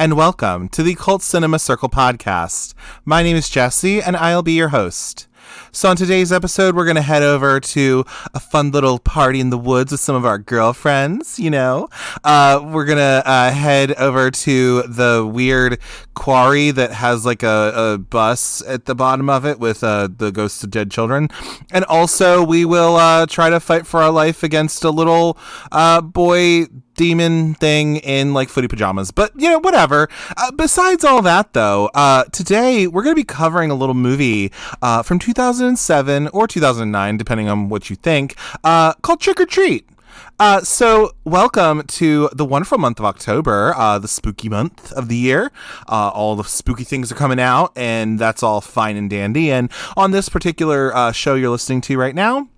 and welcome to the Cult Cinema Circle podcast. My name is Jesse, and I'll be your host. So on today's episode, we're going to head over to a fun little party in the woods with some of our girlfriends, We're going to head over to the weird quarry that has like a bus at the bottom of it with the ghosts of dead children. And also we will try to fight for our life against a little boy demon thing in like footy pajamas, but whatever. Besides all that though, today we're going to be covering a little movie from 2007 or 2009 depending on what you think, called Trick or Treat. So welcome to the wonderful month of October, the spooky month of the year. All the spooky things are coming out, and that's all fine and dandy. And on this particular show you're listening to right now,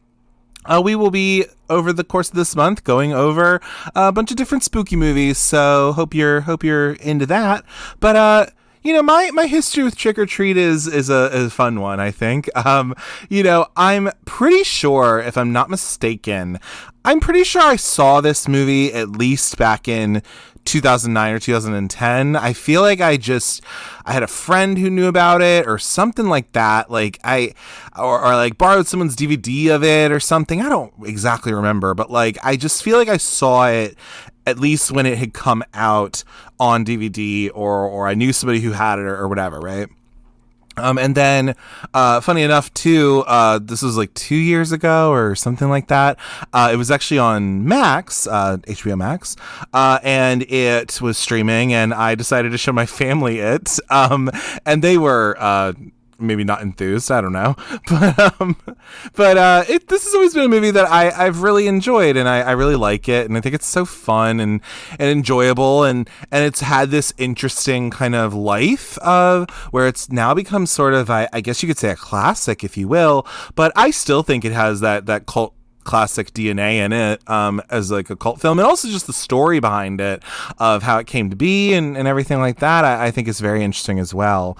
we will be, over the course of this month, going over a bunch of different spooky movies, so hope you're into that. But my history with Trick or Treat is a fun one, I think. I'm pretty sure, if I'm not mistaken, I saw this movie at least back in 2009 or 2010. I feel like I had a friend who knew about it or something like that. Like or borrowed someone's DVD of it or something. I don't exactly remember, but like, I just feel like I saw it at least when it had come out on DVD or I knew somebody who had it or whatever. Right. And then, funny enough too, this was like 2 years ago or something like that. It was actually on Max, HBO Max, and it was streaming, and I decided to show my family it. And they were, maybe not enthused, I don't know, but this has always been a movie that I've really enjoyed, and I really like it, and I think it's so fun and enjoyable, and it's had this interesting kind of life where it's now become sort of, I guess you could say, a classic, if you will, but I still think it has that cult classic DNA in it, as like a cult film, and also just the story behind it of how it came to be and everything like that. I think is very interesting as well,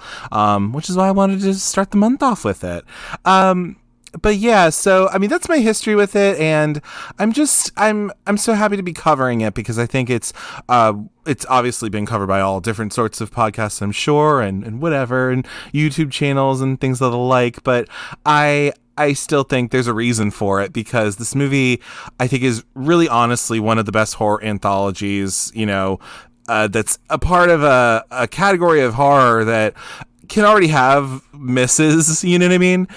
which is why I wanted to start the month off with it. But yeah, so I mean, that's my history with it, and I'm so happy to be covering it because I think it's obviously been covered by all different sorts of podcasts, I'm sure, and whatever, and YouTube channels and things of the like, but I still think there's a reason for it, because this movie, I think, is really honestly one of the best horror anthologies, that's a part of a category of horror that can already have misses, you know what I mean?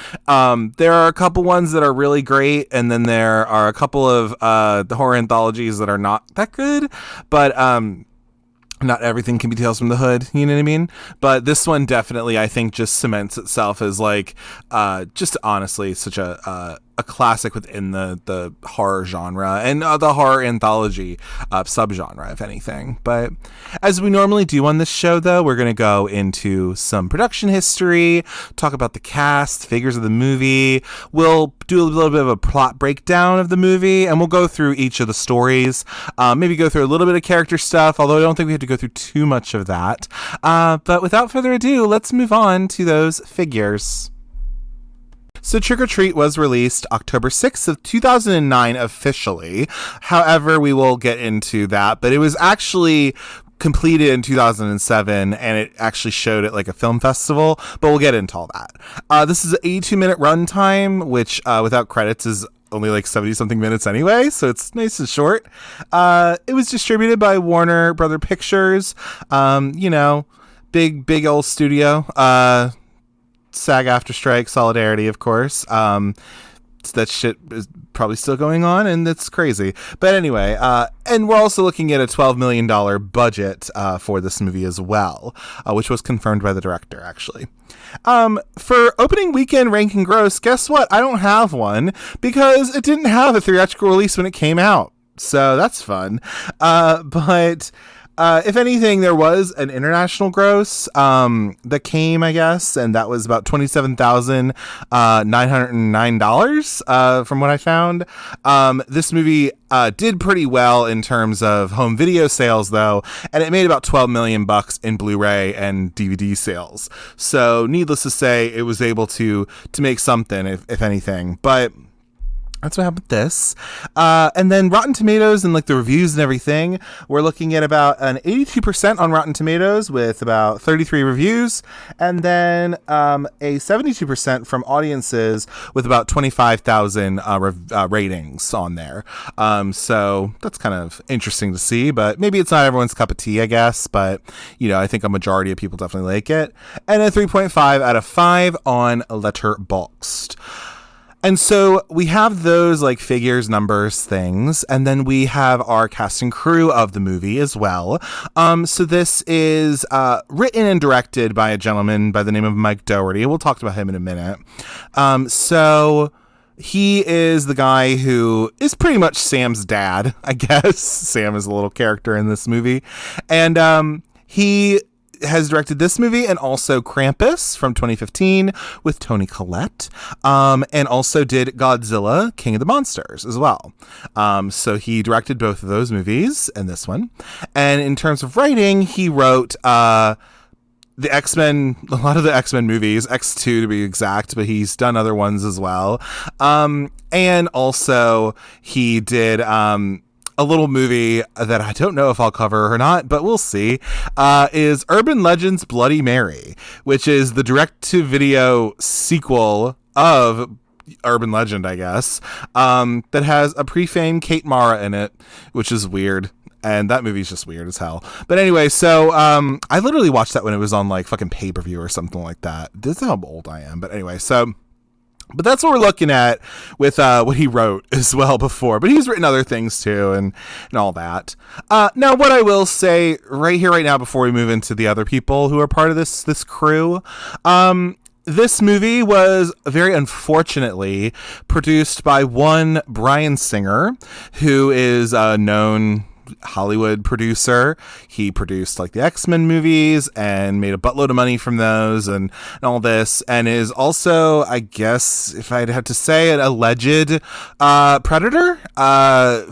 There are a couple ones that are really great, and then there are a couple of the horror anthologies that are not that good, but not everything can be Tales from the Hood, you know what I mean? But this one definitely, I think, just cements itself as like, just honestly, such a classic within the horror genre and the horror anthology subgenre, if anything. But as we normally do on this show, though, we're going to go into some production history, talk about the cast, figures of the movie. We'll do a little bit of a plot breakdown of the movie, and we'll go through each of the stories, maybe go through a little bit of character stuff, although I don't think we have to go through too much of that. But without further ado, let's move on to those figures. So Trick or Treat was released October 6th of 2009 officially. However, we will get into that, but it was actually completed in 2007, and it actually showed at like a film festival, but we'll get into all that. This is an 82-minute runtime, which without credits is only like 70-something minutes anyway, so it's nice and short. It was distributed by Warner Brother Pictures, big old studio. SAG-AFTRA strike, solidarity, of course. That shit is probably still going on, and it's crazy. But anyway, and we're also looking at a $12 million budget for this movie as well, which was confirmed by the director, actually. For opening weekend ranking gross, guess what? I don't have one, because it didn't have a theatrical release when it came out. So that's fun. But if anything, there was an international gross that came, I guess, and that was about $27,909 from what I found. This movie did pretty well in terms of home video sales, though, and it made about $12 million in Blu-ray and DVD sales. So, needless to say, it was able to make something, if anything. But That's what happened with this. And then Rotten Tomatoes and like the reviews and everything, we're looking at about an 82% on Rotten Tomatoes with about 33 reviews. And then a 72% from audiences with about 25,000 ratings on there. So that's kind of interesting to see, but maybe it's not everyone's cup of tea, I guess. But, you know, I think a majority of people definitely like it. And a 3.5 out of 5 on Letterboxd. And so we have those like figures, numbers, things, and then we have our cast and crew of the movie as well. So this is written and directed by a gentleman by the name of Mike Dougherty. We'll talk about him in a minute. So he is the guy who is pretty much Sam's dad, I guess. Sam is a little character in this movie. And he has directed this movie and also Krampus from 2015 with Toni Collette, and also did Godzilla, King of the Monsters as well. So he directed both of those movies and this one. And in terms of writing, he wrote the X-Men, a lot of the X-Men movies, X2 to be exact, but he's done other ones as well. And also he did a little movie that I don't know if I'll cover or not, but we'll see, is Urban Legends Bloody Mary, which is the direct-to-video sequel of Urban Legend, I guess, that has a pre-fame Kate Mara in it, which is weird. And that movie's just weird as hell. But anyway, so I literally watched that when it was on like fucking pay-per-view or something like that. This is how old I am. But anyway, so... But that's what we're looking at with what he wrote as well before. But he's written other things too and all that. Now, what I will say right here, right now, before we move into the other people who are part of this crew, this movie was very unfortunately produced by one Bryan Singer, who is a known Hollywood producer. He produced like the X-Men movies and made a buttload of money from those and all this, and is also, I guess if I'd have to say, an alleged predator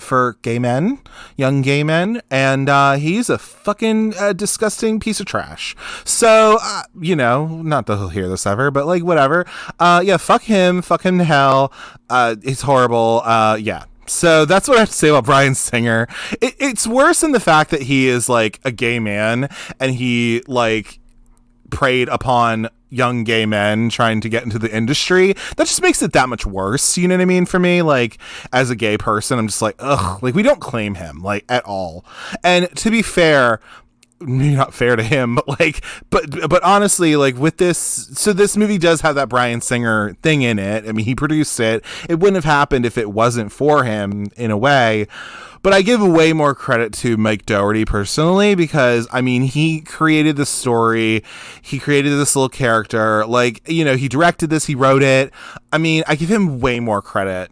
for gay men, young gay men, and he's a fucking disgusting piece of trash. So you know, not that he'll hear this ever, but like whatever. Yeah, fuck him to hell. It's horrible. Yeah. So that's what I have to say about Bryan Singer. It's worse in the fact that he is like a gay man and he like preyed upon young gay men trying to get into the industry. That just makes it that much worse. You know what I mean? For me, like as a gay person, I'm just like, ugh, like we don't claim him like at all. And to be fair, maybe not fair to him, but like, but honestly, like with this, so this movie does have that Bryan Singer thing in it. I mean, he produced it. It wouldn't have happened if it wasn't for him in a way. But I give way more credit to Mike Dougherty personally, because I mean, he created the story. He created this little character. Like, you know, he directed this, he wrote it. I mean, I give him way more credit.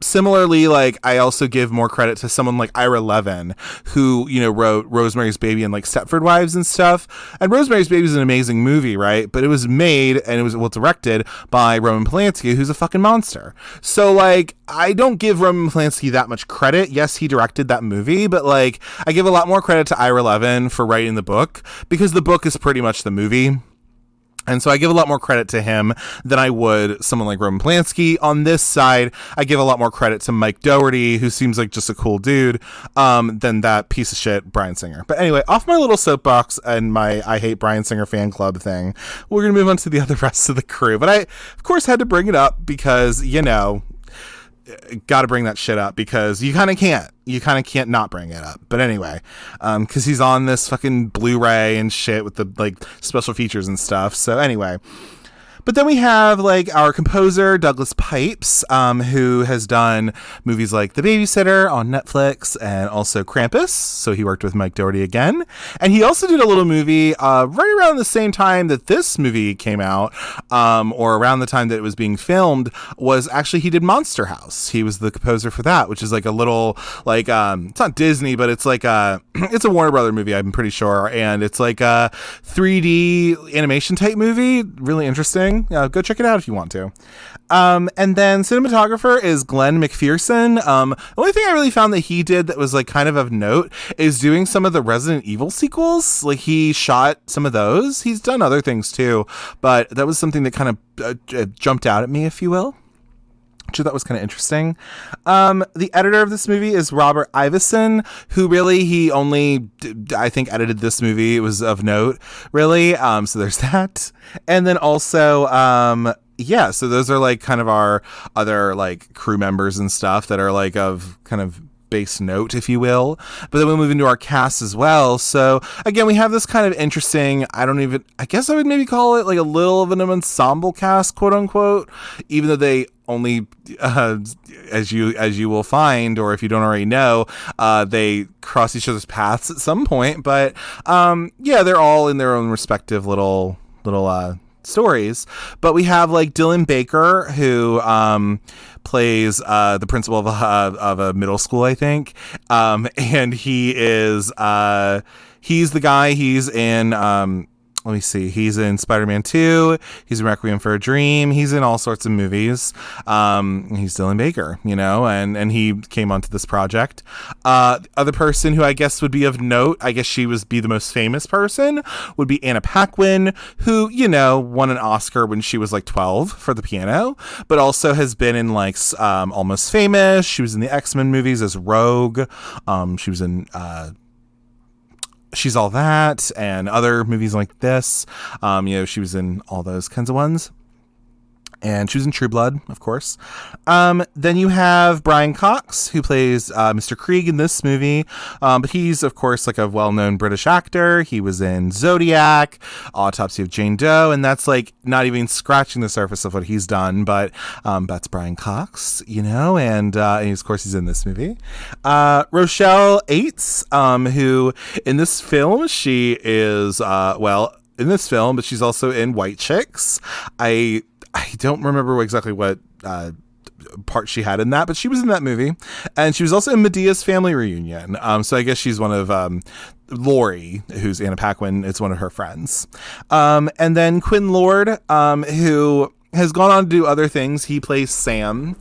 Similarly, like I also give more credit to someone like Ira Levin, who, you know, wrote Rosemary's Baby and like Stepford Wives and stuff. And Rosemary's Baby is an amazing movie, right? But it was made and it was directed by Roman Polanski, who's a fucking monster. So like, I don't give Roman Polanski that much credit. Yes, he directed that movie, but like I give a lot more credit to Ira Levin for writing the book, because the book is pretty much the movie. And so I give a lot more credit to him than I would someone like Roman Polanski. On this side, I give a lot more credit to Mike Dougherty, who seems like just a cool dude, than that piece of shit Bryan Singer. But anyway, off my little soapbox and my I hate Bryan Singer fan club thing, we're going to move on to the other rest of the crew. But I, of course, had to bring it up because, you know, got to bring that shit up because you kind of can't not bring it up. But anyway, because he's on this fucking Blu-ray and shit with the like special features and stuff. So anyway, but then we have like our composer Douglas Pipes, who has done movies like The Babysitter on Netflix and also Krampus. So he worked with Mike Dougherty again, and he also did a little movie right around the same time that this movie came out, or around the time that it was being filmed. Was actually he did Monster House. He was the composer for that, which is like a little like it's not Disney, but it's like it's a Warner Brother movie, I'm pretty sure, and it's like a 3D animation type movie. Really interesting. Go check it out if you want to. And then cinematographer is Glenn McPherson. The only thing I really found that he did that was like kind of note is doing some of the Resident Evil sequels. Like he shot some of those. He's done other things too, but that was something that kind of jumped out at me, if you will. which I thought was kind of interesting. The editor of this movie is Robert Iveson, who really, he only, I think, edited this movie. It was of note, really. So there's that. And then also, yeah, so those are like kind of our other like crew members and stuff that are like of kind of base note, if you will. But then we move into our cast as well. So again, we have this kind of interesting, I guess I would maybe call it like a little of an ensemble cast, quote unquote, even though they only, as you will find, or if you don't already know, they cross each other's paths at some point. But yeah, they're all in their own respective little stories. But we have like Dylan Baker, who plays the principal of a middle school, I think, and he is he's the guy. He's in let me see. He's in Spider-Man 2. He's in Requiem for a Dream. He's in all sorts of movies. He's Dylan Baker, you know, and he came onto this project. The other person who I guess would be of note, I guess she would be the most famous person, would be Anna Paquin, who, you know, won an Oscar when she was like 12 for the piano, but also has been in like Almost Famous. She was in the X-Men movies as Rogue. She was in She's All That and other movies like this. You know, she was in all those kinds of ones. And she was in True Blood, of course. Then you have Brian Cox, who plays Mr. Krieg in this movie. But he's, of course, like a well-known British actor. He was in Zodiac, Autopsy of Jane Doe, and that's like not even scratching the surface of what he's done. But that's Brian Cox, you know, and of course he's in this movie. Rochelle Aites, who in this film, she is, in this film, but she's also in White Chicks. I don't remember exactly what part she had in that, but she was in that movie. And she was also in Medea's Family Reunion. So I guess she's one of Lori, who's Anna Paquin. It's one of her friends. And then Quinn Lord, who has gone on to do other things. He plays Sam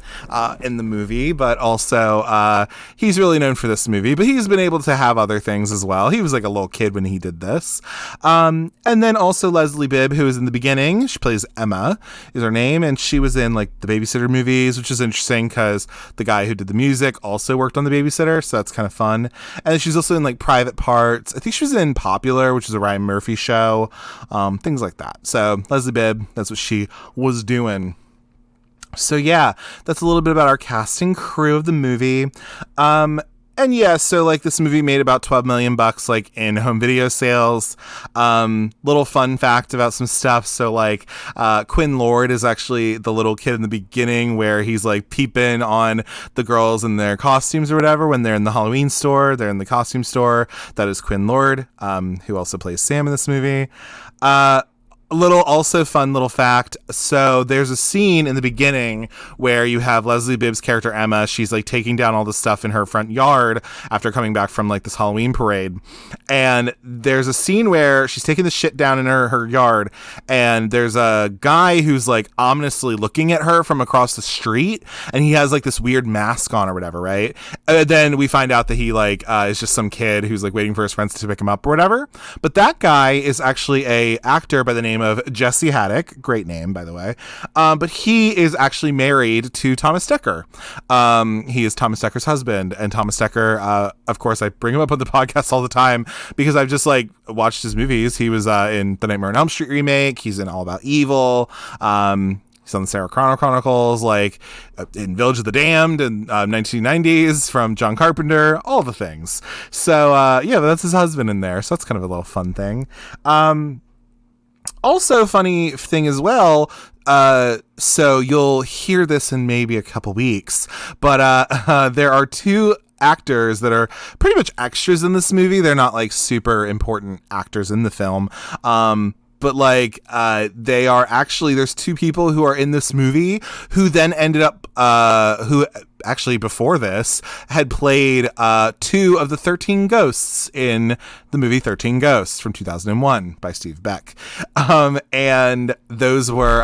in the movie, but also he's really known for this movie, but he's been able to have other things as well. He was like a little kid when he did this. And then also Leslie Bibb, who is in the beginning. She plays Emma, is her name, and she was in like the Babysitter movies, which is interesting because the guy who did the music also worked on the Babysitter, so that's kind of fun. And she's also in like Private Parts. I think she was in Popular, which is a Ryan Murphy show, things like that. So Leslie Bibb, that's what she was doing. So yeah, that's a little bit about our casting crew of the movie. And yeah, so like this movie made about $12 million like in home video sales. Little fun fact about some stuff. So like Quinn Lord is actually the little kid in the beginning where he's like peeping on the girls in their costumes or whatever when they're in the Halloween store. They're in the costume store. That is Quinn Lord, who also plays Sam in this movie. A little also fun little fact. So there's a scene in the beginning where you have Leslie Bibb's character Emma. She's like taking down all the stuff in her front yard after coming back from like this Halloween parade. And there's a scene where she's taking the shit down in her yard. And there's a guy who's like ominously looking at her from across the street. And he has like this weird mask on or whatever, right? And then we find out that he like is just some kid who's like waiting for his friends to pick him up or whatever. But that guy is actually a actor by the name of Jesse Haddock. Great name, by the way. But he is actually married to Thomas Dekker. He is Thomas Dekker's husband. And Thomas Dekker, of course, I bring him up on the podcast all the time because I've just like watched his movies. He was in the Nightmare on Elm Street remake. He's in All About Evil. He's on the Sarah Connor Chronicles, like in Village of the Damned in 1990s from John Carpenter, all the things. So yeah, that's his husband in there. So that's kind of a little fun thing. Also funny thing as well, so you'll hear this in maybe a couple weeks, but there are two actors that are pretty much extras in this movie. They're not like super important actors in the film. But like they are actually, there's two people who are in this movie who then ended up who actually before this had played 2 of the 13 ghosts in the movie 13 Ghosts from 2001 by Steve Beck. And those were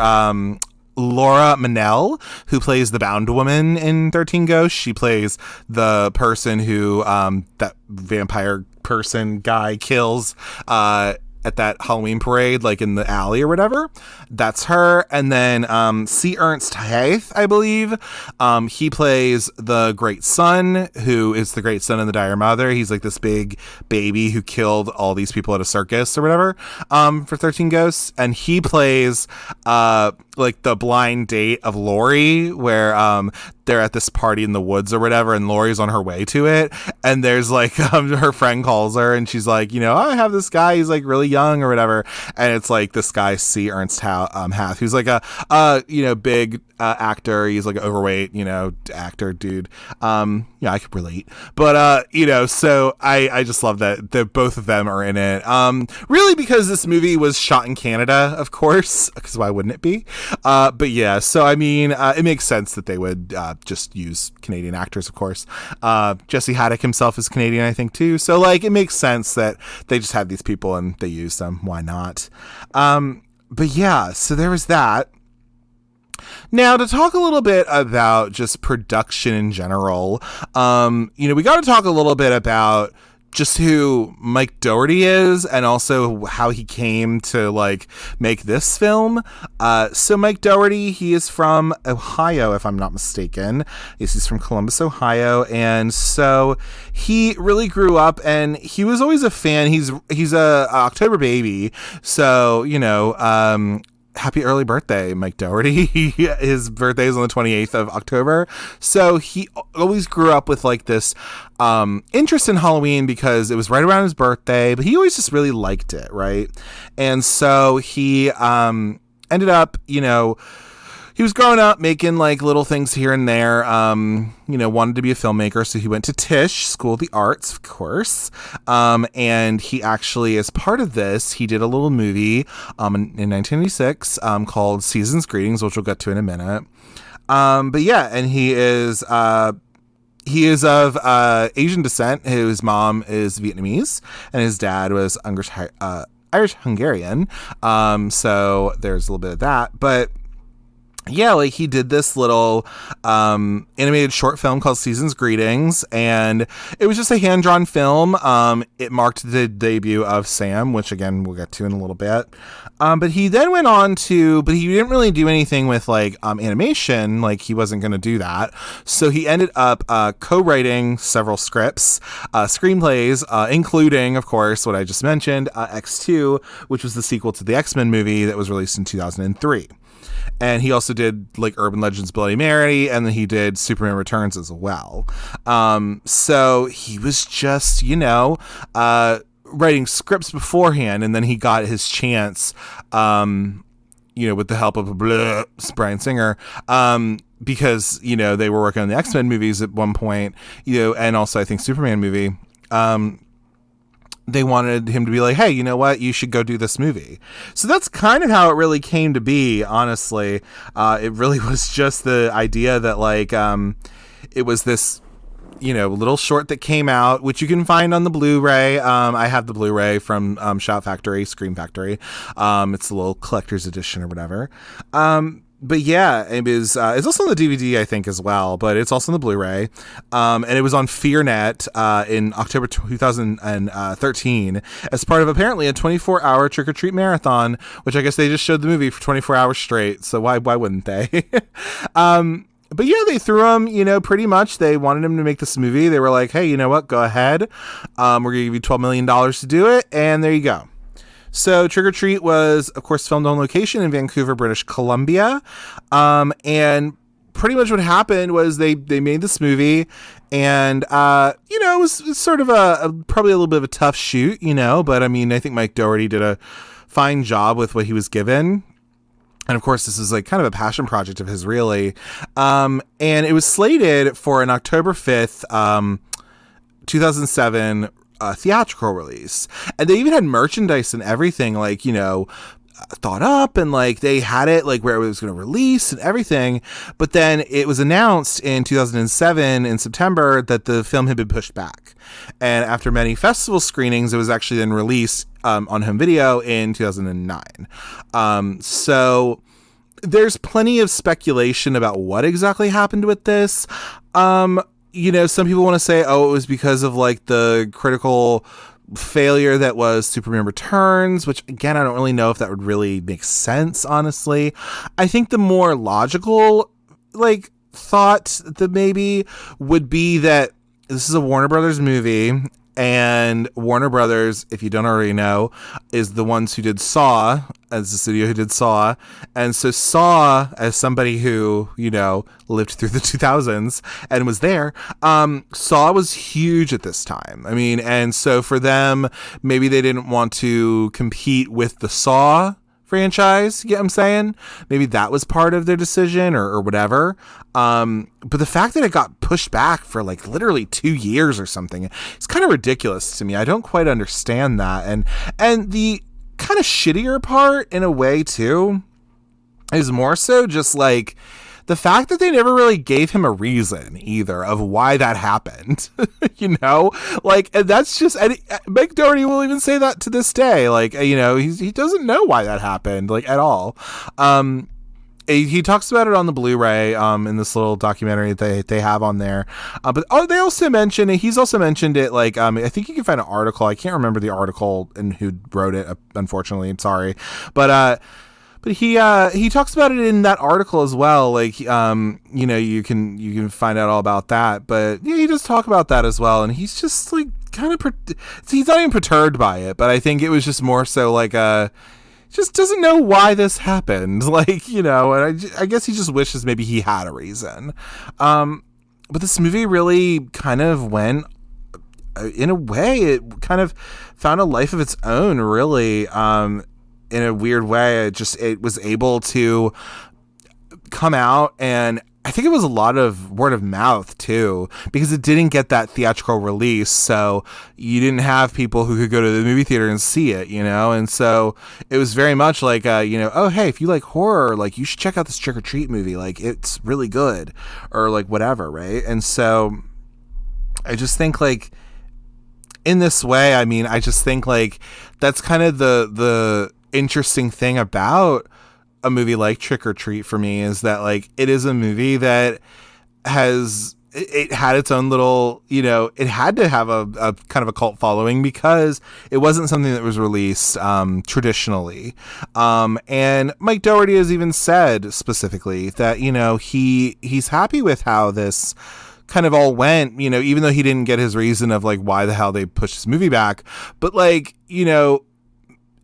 Laura Mennell, who plays the bound woman in 13 Ghosts. She plays the person who that vampire person guy kills at that Halloween parade, like in the alley or whatever. That's her. And then C. Ernst Haith, I believe. He plays the great son, who is the great son of the dire mother. He's like this big baby who killed all these people at a circus or whatever, for 13 Ghosts. And he plays like the blind date of Laurie, where they're at this party in the woods or whatever, and Laurie's on her way to it, and there's like her friend calls her and she's like, I have this guy, he's like really young or whatever, and it's like this guy C. Ernst Hath, who's like a big actor. He's like an overweight actor dude. I could relate, but so I just love that both of them are in it, really, because this movie was shot in Canada, of course, because why wouldn't it be? But yeah, so I mean, it makes sense that they would just use Canadian actors, of course. Jesse Haddock himself is Canadian, I think, too. So like, it makes sense that they just had these people and they used them. Why not? But yeah, so there was that. Now, to talk a little bit about just production in general, we got to talk a little bit about just who Mike Dougherty is, and also how he came to like make this film. So Mike Dougherty, he is from Ohio, if I'm not mistaken. Yes, he's from Columbus, Ohio, and so he really grew up, and he was always a fan. He's a October baby, so happy early birthday, Mike Dougherty. His birthday is on the 28th of October. So he always grew up with like this interest in Halloween because it was right around his birthday, but he always just really liked it, right? And so he ended up, he was growing up making like little things here and there, wanted to be a filmmaker. So he went to Tisch School of the Arts, of course. And he actually, as part of this, he did a little movie in 1986 called Season's Greetings, which we'll get to in a minute. But yeah, and he is of Asian descent. His mom is Vietnamese and his dad was Irish-Hungarian. So there's a little bit of that. But yeah, like he did this little animated short film called Season's Greetings, and it was just a hand-drawn film. It marked the debut of Sam, which again we'll get to in a little bit. But he then went on to, but he didn't really do anything with like animation, like he wasn't going to do that. So he ended up co-writing several scripts, screenplays, including, of course, what I just mentioned, X2, which was the sequel to the X-Men movie that was released in 2003. And he also did like Urban Legends Bloody Mary, and then he did Superman Returns as well. So he was just, writing scripts beforehand, and then he got his chance, with the help of Bryan Singer, because, they were working on the X-Men movies at one point, and also I think Superman movie. They wanted him to be like, hey, you know what? You should go do this movie. So that's kind of how it really came to be, honestly. It really was just the idea that, like, it was this, little short that came out, which you can find on the Blu-ray. I have the Blu-ray from Scream Factory. It's a little collector's edition or whatever. But yeah, it is. It's also on the DVD, I think, as well. But it's also on the Blu-ray, and it was on FearNet in October 2013 as part of apparently a 24-hour trick-or-treat marathon. Which I guess they just showed the movie for 24 hours straight. So why wouldn't they? But yeah, they threw him. Pretty much they wanted him to make this movie. They were like, hey, you know what? Go ahead. We're gonna give you $12 million to do it, and there you go. So Trick or Treat was, of course, filmed on location in Vancouver, British Columbia. And pretty much what happened was they made this movie, and, it was sort of probably a little bit of a tough shoot, but I mean, I think Mike Dougherty did a fine job with what he was given. And of course, this is like kind of a passion project of his, really. And it was slated for an October 5th, 2007 theatrical release, and they even had merchandise and everything, like thought up, and like they had it like where it was going to release and everything. But then it was announced in 2007 in September that the film had been pushed back, and after many festival screenings, it was actually then released on home video in 2009. So there's plenty of speculation about what exactly happened with this. Some people want to say, oh, it was because of like the critical failure that was Superman Returns, which again, I don't really know if that would really make sense, honestly. I think the more logical, like, thought that maybe would be that this is a Warner Brothers movie, and Warner Brothers, if you don't already know, is the ones who did Saw, as the studio who did Saw. And so Saw, as somebody who, you know, lived through the 2000s and was there, Saw was huge at this time. I mean, and so for them, maybe they didn't want to compete with the Saw franchise, you get what I'm saying? Maybe that was part of their decision or whatever. But the fact that it got pushed back for like literally 2 years or something, it's kind of ridiculous to me. I don't quite understand that. And the kind of shittier part in a way too is more so just like the fact that they never really gave him a reason either of why that happened, you know, like, and that's just, and Mike Dougherty will even say that to this day. Like, you know, he doesn't know why that happened, like, at all. He talks about it on the Blu-ray, in this little documentary that they have on there. But they also mention, he's also mentioned it, like, I think you can find an article. I can't remember the article and who wrote it, unfortunately. I'm sorry. But he talks about it in that article as well. Like, you know, you can find out all about that. But yeah, he does talk about that as well. And he's just like kind of, he's not even perturbed by it. But I think it was just more so like, just doesn't know why this happened. Like, you know, and I guess he just wishes maybe he had a reason. But this movie really kind of went, in a way, it kind of found a life of its own, really. In a weird way, it was able to come out, and I think it was a lot of word of mouth too, because it didn't get that theatrical release, so you didn't have people who could go to the movie theater and see it, you know, and so it was very much like, you know, oh, hey, if you like horror, like, you should check out this Trick or Treat movie, like, it's really good, or like whatever, right? And so I just think, like, in this way, I mean, I just think, like, that's kind of the interesting thing about a movie like Trick or Treat for me, is that, like, it is a movie that it had its own little, you know, it had to have a kind of a cult following because it wasn't something that was released traditionally. And Mike Dougherty has even said specifically that, you know, he's happy with how this kind of all went, you know, even though he didn't get his reason of like why the hell they pushed this movie back. But, like, you know,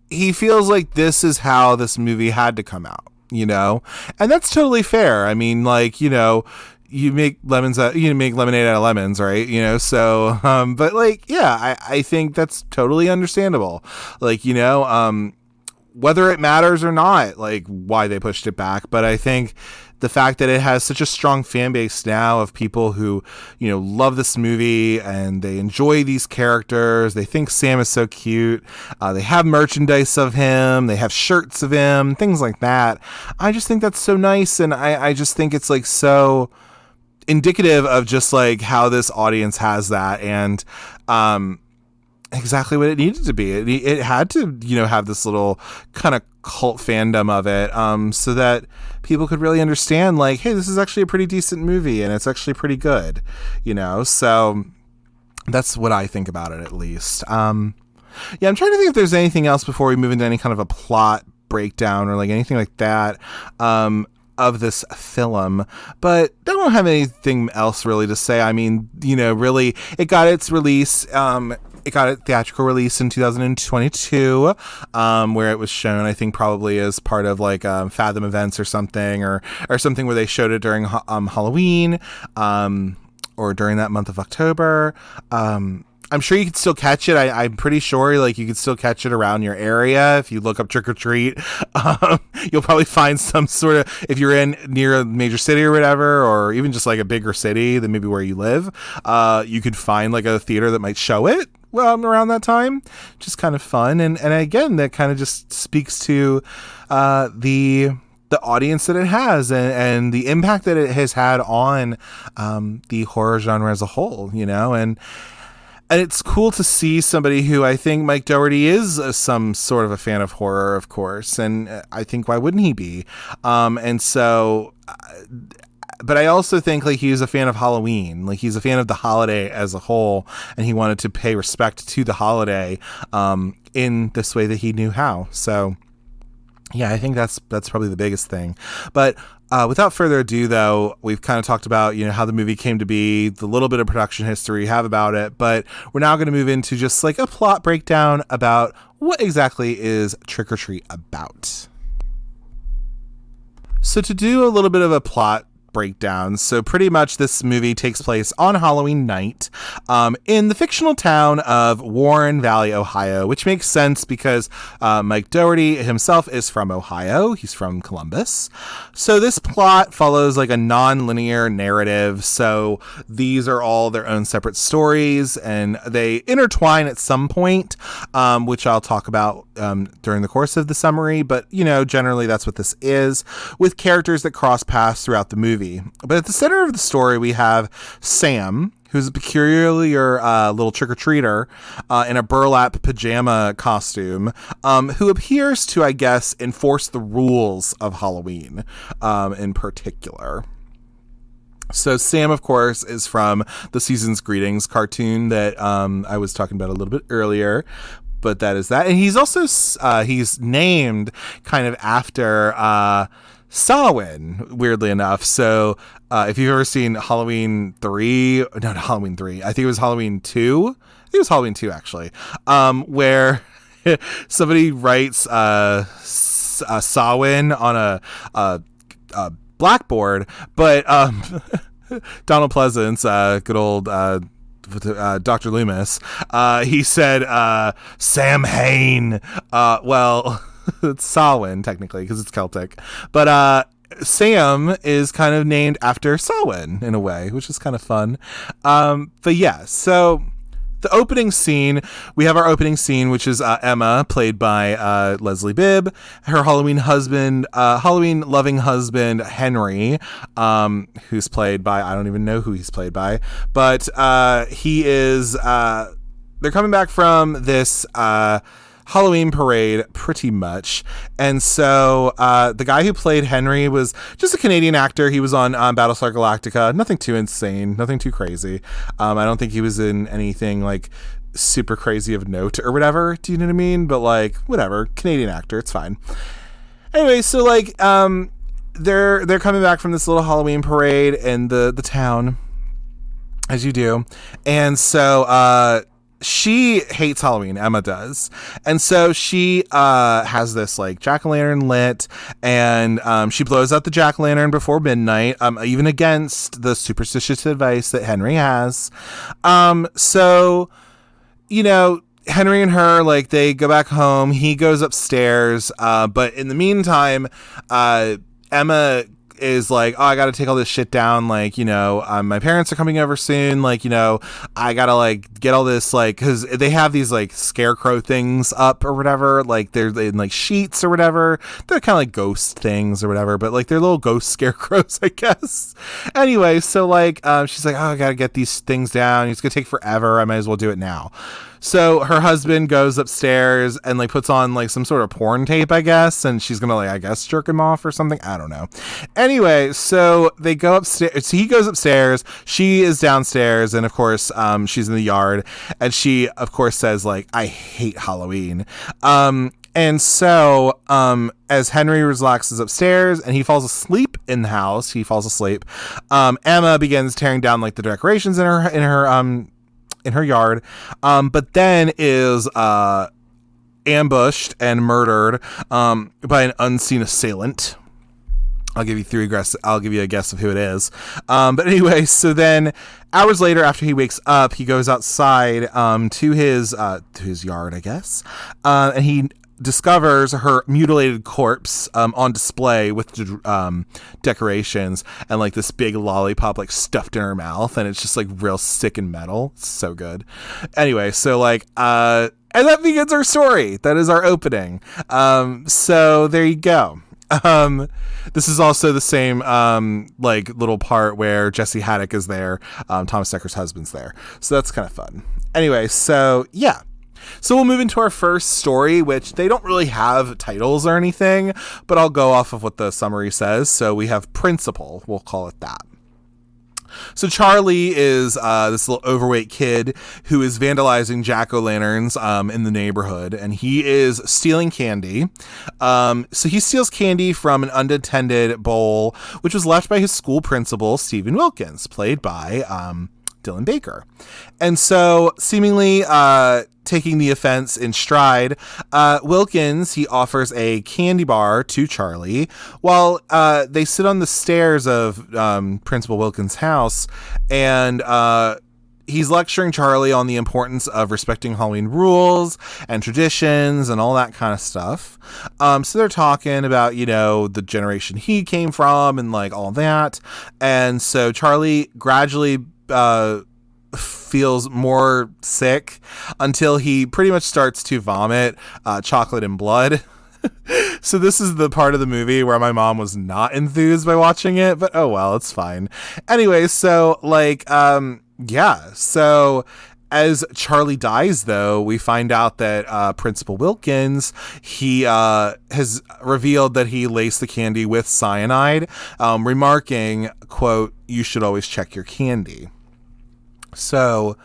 he feels like this is how this movie had to come out, you know, and that's totally fair. I mean, like, you know, you make lemonade out of lemons, right? You know, so, but like, yeah, I think that's totally understandable. Like, you know, whether it matters or not, like, why they pushed it back. But I think the fact that it has such a strong fan base now of people who, you know, love this movie and they enjoy these characters. They think Sam is so cute. They have merchandise of him. They have shirts of him, things like that. I just think that's so nice. And I just think it's like so indicative of just like how this audience has that. And, exactly what it needed to be. It had to, you know, have this little kind of cult fandom of it, so that people could really understand, like, hey, this is actually a pretty decent movie and it's actually pretty good, you know? So that's what I think about it, at least. Yeah, I'm trying to think if there's anything else before we move into any kind of a plot breakdown or like anything like that, of this film, but I don't have anything else really to say. I mean, you know, really, it got its release, it got a theatrical release in 2022, where it was shown, I think, probably as part of like Fathom Events or something, or something where they showed it during Halloween, or during that month of October. I'm sure you could still catch it. I'm pretty sure, like, you could still catch it around your area if you look up Trick or Treat. You'll probably find some sort of, if you're near a major city or whatever, or even just like a bigger city than maybe where you live, you could find like a theater that might show it around that time. Just kind of fun, and again, that kind of just speaks to the audience that it has, and the impact that it has had on the horror genre as a whole, you know. And it's cool to see somebody who, I think Mike Dougherty is some sort of a fan of horror, of course, and I think why wouldn't he be? And so but I also think like he's a fan of Halloween. Like he's a fan of the holiday as a whole, and he wanted to pay respect to the holiday in this way that he knew how. So yeah, I think that's probably the biggest thing. But without further ado, though, we've kind of talked about, how the movie came to be, the little bit of production history we have about it, but we're now going to move into just like a plot breakdown about what exactly is Trick or Treat about. So to do a little bit of a plot breakdown, so pretty much this movie takes place on Halloween night in the fictional town of Warren Valley, Ohio, which makes sense because Mike Dougherty himself is from Ohio. He's from Columbus. So this plot follows like a non-linear narrative. So these are all their own separate stories, and they intertwine at some point, which I'll talk about during the course of the summary. But, generally that's what this is, with characters that cross paths throughout the movie. But at the center of the story, we have Sam, who's a peculiar little trick-or-treater in a burlap pajama costume, who appears to, I guess, enforce the rules of Halloween in particular. So Sam, of course, is from the Season's Greetings cartoon that I was talking about a little bit earlier. But that is that. And he's also, he's named kind of after Samhain, weirdly enough. So if you've ever seen Halloween 3, no, not Halloween 3, I think it was Halloween 2. I think it was Halloween 2, actually, where somebody writes Samhain on a blackboard, but Donald Pleasance, good old Dr. Loomis, he said Sam Hain. Well, it's Samhain technically because it's Celtic, but Sam is kind of named after Samhain in a way, which is kind of fun. But yeah, so the opening scene, we have our opening scene, which is Emma, played by Leslie Bibb, her Halloween loving husband, Henry, who's played by, I don't even know who he's played by, but he is, they're coming back from this Halloween parade, pretty much. And so the guy who played Henry was just a Canadian actor. He was on Battlestar Galactica. Nothing too insane, nothing too crazy. I don't think he was in anything like super crazy of note or whatever. Do you know what I mean? But like, whatever, Canadian actor, it's fine. Anyway, so like they're coming back from this little Halloween parade in the town, as you do. And so she hates Halloween, Emma does. And so she has this like jack-o'-lantern lit, and she blows out the jack-o'-lantern before midnight, even against the superstitious advice that Henry has. So, Henry and her, like, they go back home. He goes upstairs. But in the meantime, Emma is like, oh, I gotta take all this shit down, like, my parents are coming over soon, like, I gotta like get all this, like, because they have these like scarecrow things up or whatever, like they're in like sheets or whatever. They're kind of like ghost things or whatever, but like they're little ghost scarecrows, I guess. Anyway, so like she's like, oh, I gotta get these things down, it's gonna take forever, I might as well do it now. So her husband goes upstairs and like puts on like some sort of porn tape, I guess, and she's gonna like, I guess, jerk him off or something. I don't know. Anyway, so they go upstairs. So he goes upstairs. She is downstairs, and of course, she's in the yard, and she, of course, says like, I hate Halloween. And so, as Henry relaxes upstairs and he falls asleep in the house, Emma begins tearing down like the decorations in her yard, but then is ambushed and murdered by an unseen assailant. I'll give you a guess of who it is. But anyway, so then hours later, after he wakes up, he goes outside to his yard, I guess, and he discovers her mutilated corpse on display with decorations and like this big lollipop like stuffed in her mouth, and it's just like real sick and metal. It's so good. Anyway, so like and that begins our story. That is our opening. So there you go. This is also the same like little part where Jesse Haddock is there. Thomas Decker's husband's there, so that's kind of fun. Anyway, so yeah. So we'll move into our first story, which they don't really have titles or anything, but I'll go off of what the summary says. So we have Principal, we'll call it that. So Charlie is this little overweight kid who is vandalizing jack-o'-lanterns in the neighborhood, and he is stealing candy. So he steals candy from an unattended bowl, which was left by his school principal, Stephen Wilkins, played by Dylan Baker. And so, seemingly taking the offense in stride, Wilkins, he offers a candy bar to Charlie while they sit on the stairs of Principal Wilkins' house, and he's lecturing Charlie on the importance of respecting Halloween rules and traditions and all that kind of stuff. So they're talking about, the generation he came from and like all that. And so Charlie gradually feels more sick until he pretty much starts to vomit chocolate and blood. So this is the part of the movie where my mom was not enthused by watching it, but oh well, it's fine. Anyway, so so as Charlie dies, though, we find out that Principal Wilkins, he has revealed that he laced the candy with cyanide, remarking, quote, "You should always check your candy." So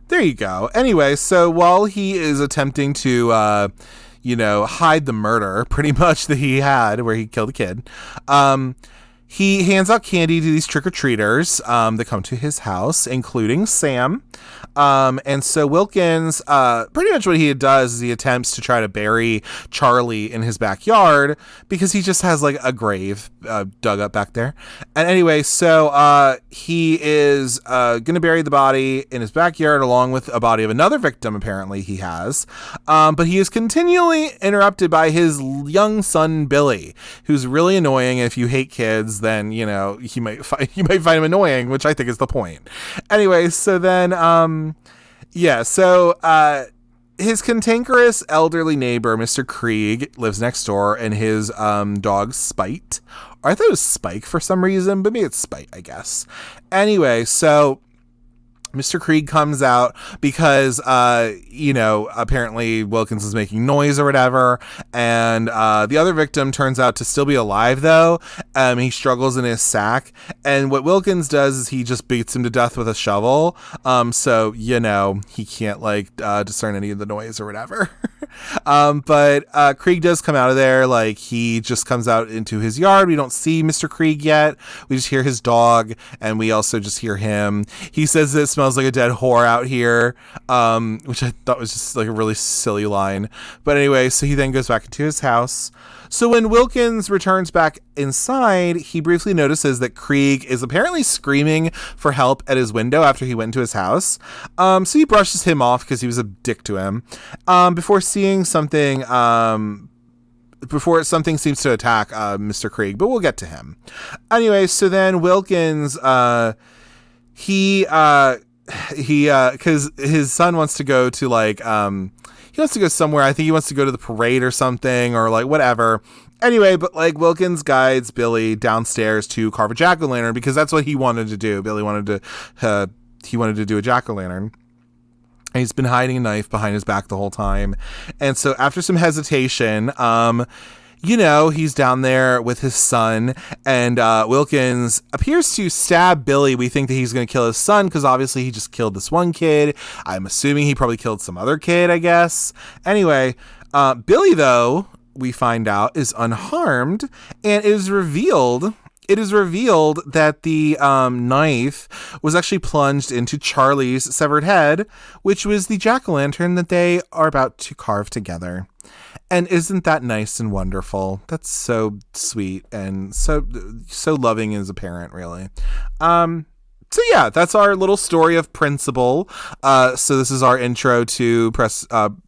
there you go. Anyway, so while he is attempting to, hide the murder pretty much that he had where he killed a kid, he hands out candy to these trick-or-treaters that come to his house, including Sam. And so Wilkins, pretty much what he does is he attempts to try to bury Charlie in his backyard because he just has like a grave dug up back there. And anyway, so he is going to bury the body in his backyard along with a body of another victim apparently he has. But he is continually interrupted by his young son, Billy, who's really annoying. If you hate kids, then, you might find him annoying, which I think is the point. Anyway, so then, his cantankerous elderly neighbor, Mr. Krieg, lives next door, and his dog, Spite. Or I thought it was Spike for some reason, but maybe it's Spite, I guess. Anyway, so Mr. Krieg comes out because, apparently Wilkins is making noise or whatever. And the other victim turns out to still be alive, though. He struggles in his sack. And what Wilkins does is he just beats him to death with a shovel. So, he can't, discern any of the noise or whatever. But Krieg does come out of there. Like, he just comes out into his yard. We don't see Mr. Krieg yet. We just hear his dog. And we also just hear him. He says that it smells like a dead whore out here, which I thought was just like a really silly line. But anyway, so he then goes back into his house. So when Wilkins returns back inside, he briefly notices that Krieg is apparently screaming for help at his window after he went into his house. So he brushes him off because he was a dick to him, before something seems to attack Mr. Krieg, but we'll get to him. Anyway, so then Wilkins, because his son wants to go to he wants to go somewhere. I think he wants to go to the parade or something, or whatever. Anyway, but Wilkins guides Billy downstairs to carve a jack-o'-lantern because that's what he wanted to do. Billy wanted to do a jack-o'-lantern. And he's been hiding a knife behind his back the whole time. And so after some hesitation, he's down there with his son, and Wilkins appears to stab Billy. We think that he's going to kill his son because obviously he just killed this one kid. I'm assuming he probably killed some other kid, I guess. Anyway, Billy, though, we find out, is unharmed, and it is revealed that the knife was actually plunged into Charlie's severed head, which was the jack-o'-lantern that they are about to carve together. And isn't that nice and wonderful? That's so sweet and so loving as a parent, really. So yeah, that's our little story of Principal. So this is our intro to Principal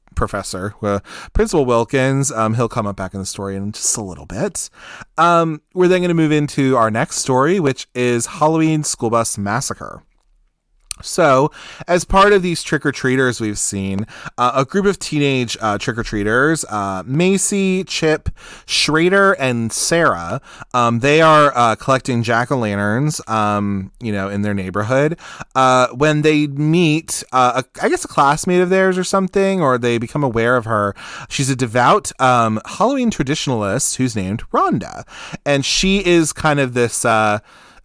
Wilkins. He'll come up back in the story in just a little bit. We're then going to move into our next story, which is Halloween School Bus Massacre. So, as part of these trick-or-treaters we've seen, a group of teenage trick-or-treaters, Macy, Chip, Schrader, and Sarah, they are collecting jack-o'-lanterns, in their neighborhood. When they meet, I guess a classmate of theirs or something, or they become aware of her. She's a devout Halloween traditionalist who's named Rhonda, and she is kind of this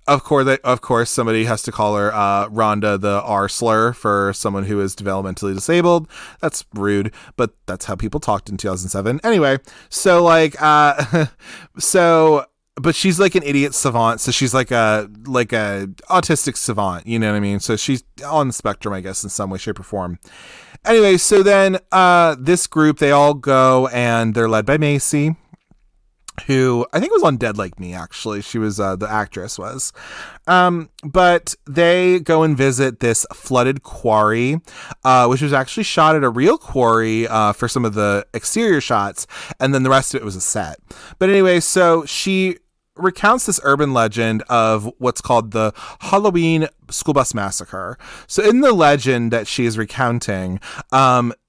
Of course, somebody has to call her Rhonda the R slur for someone who is developmentally disabled. That's rude, but that's how people talked in 2007. Anyway, so like, but she's like an idiot savant. So she's like a autistic savant. You know what I mean? So she's on the spectrum, I guess, in some way, shape, or form. Anyway, so then this group, they all go and they're led by Macy, who I think was on Dead Like Me, actually. She was, the actress was. But they go and visit this flooded quarry, which was actually shot at a real quarry for some of the exterior shots. And then the rest of it was a set. But anyway, so she recounts this urban legend of what's called the Halloween school bus massacre. So in the legend that she is recounting,